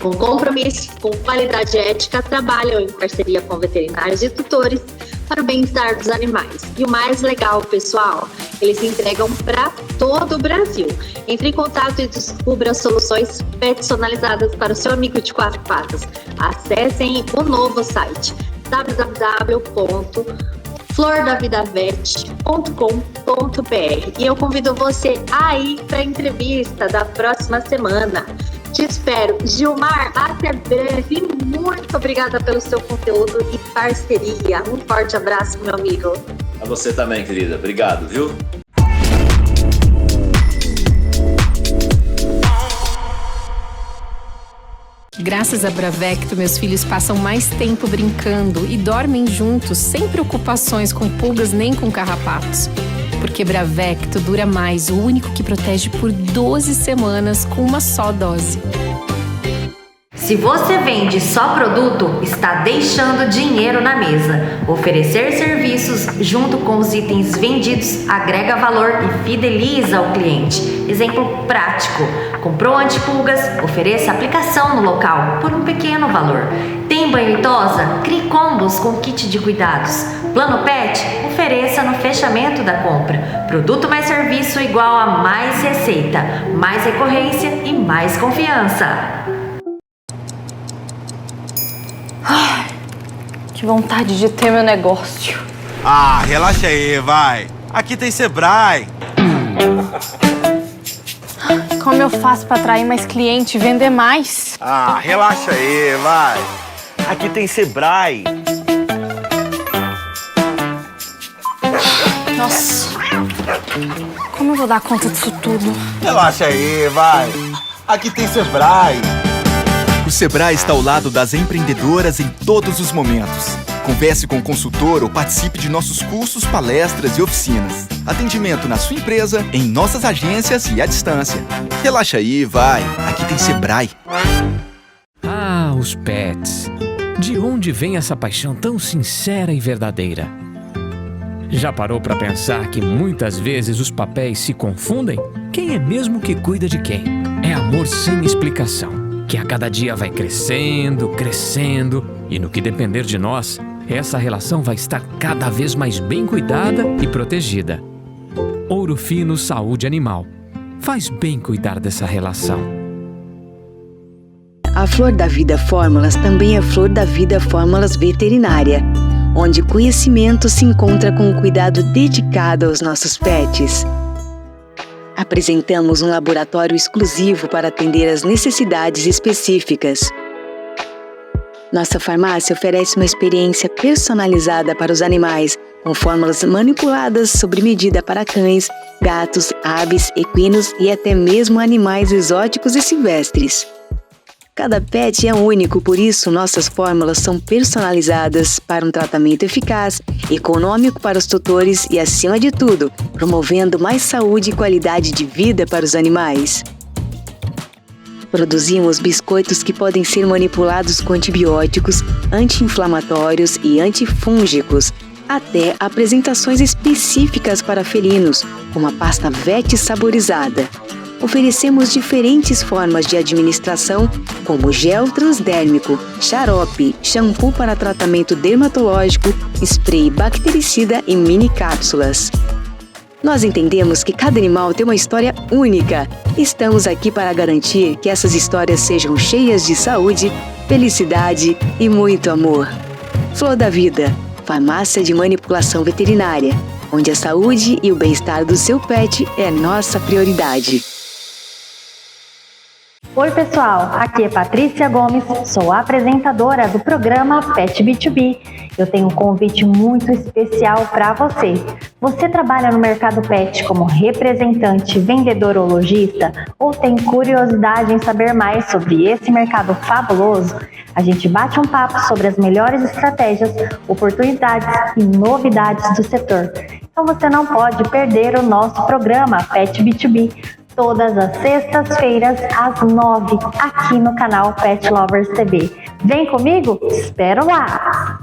Com compromisso, com qualidade ética, trabalham em parceria com veterinários e tutores para o bem-estar dos animais. E o mais legal, pessoal, eles entregam para todo o Brasil. Entre em contato e descubra soluções personalizadas para o seu amigo de 4 patas. Acessem o novo site www.flordavidavet.com.br e eu convido você a ir para a entrevista da próxima semana. Te espero. Gilmar, até breve. Muito obrigada pelo seu conteúdo e parceria. Um forte abraço, meu amigo. A você também, querida. Obrigado, viu? Graças a Bravecto, meus filhos passam mais tempo brincando e dormem juntos, sem preocupações com pulgas nem com carrapatos. Porque Bravecto dura mais, o único que protege por 12 semanas com uma só dose. Se você vende só produto, está deixando dinheiro na mesa. Oferecer serviços junto com os itens vendidos agrega valor e fideliza o cliente. Exemplo prático: comprou antipulgas, ofereça aplicação no local por um pequeno valor. Tem banho e tosa? Crie combos com kit de cuidados. Plano Pet? Ofereça no fechamento da compra. Produto mais serviço igual a mais receita, mais recorrência e mais confiança. Ai, que vontade de ter meu negócio. Ah, relaxa aí, vai. Aqui tem Sebrae. Como eu faço pra atrair mais cliente e vender mais? Ah, relaxa aí, vai. Aqui tem Sebrae. Nossa, como eu vou dar conta disso tudo? Relaxa aí, vai. Aqui tem Sebrae. O Sebrae está ao lado das empreendedoras em todos os momentos. Converse com o consultor ou participe de nossos cursos, palestras e oficinas. Atendimento na sua empresa, em nossas agências e à distância. Relaxa aí, vai. Aqui tem Sebrae. Ah, os pets. De onde vem essa paixão tão sincera e verdadeira? Já parou para pensar que muitas vezes os papéis se confundem? Quem é mesmo que cuida de quem? É amor sem explicação, que a cada dia vai crescendo, crescendo, e no que depender de nós, essa relação vai estar cada vez mais bem cuidada e protegida. Ouro Fino Saúde Animal. Faz bem cuidar dessa relação. A Flor da Vida Fórmulas também é Flor da Vida Fórmulas Veterinária, onde conhecimento se encontra com um cuidado dedicado aos nossos pets. Apresentamos um laboratório exclusivo para atender às necessidades específicas. Nossa farmácia oferece uma experiência personalizada para os animais, com fórmulas manipuladas sob medida para cães, gatos, aves, equinos e até mesmo animais exóticos e silvestres. Cada pet é único, por isso nossas fórmulas são personalizadas para um tratamento eficaz, econômico para os tutores e, acima de tudo, promovendo mais saúde e qualidade de vida para os animais. Produzimos biscoitos que podem ser manipulados com antibióticos, anti-inflamatórios e antifúngicos, até apresentações específicas para felinos, como a pasta VET saborizada. Oferecemos diferentes formas de administração, como gel transdérmico, xarope, shampoo para tratamento dermatológico, spray bactericida e mini cápsulas. Nós entendemos que cada animal tem uma história única. Estamos aqui para garantir que essas histórias sejam cheias de saúde, felicidade e muito amor. Flor da Vida, farmácia de manipulação veterinária, onde a saúde e o bem-estar do seu pet é nossa prioridade. Oi pessoal, aqui é Patrícia Gomes, sou a apresentadora do programa Pet B2B. Eu tenho um convite muito especial para você. Você trabalha no mercado pet como representante, vendedor ou lojista? Ou tem curiosidade em saber mais sobre esse mercado fabuloso? A gente bate um papo sobre as melhores estratégias, oportunidades e novidades do setor. Então você não pode perder o nosso programa Pet B2B. Todas as sextas-feiras, às 9, aqui no canal Pet Lovers TV. Vem comigo? Espero lá!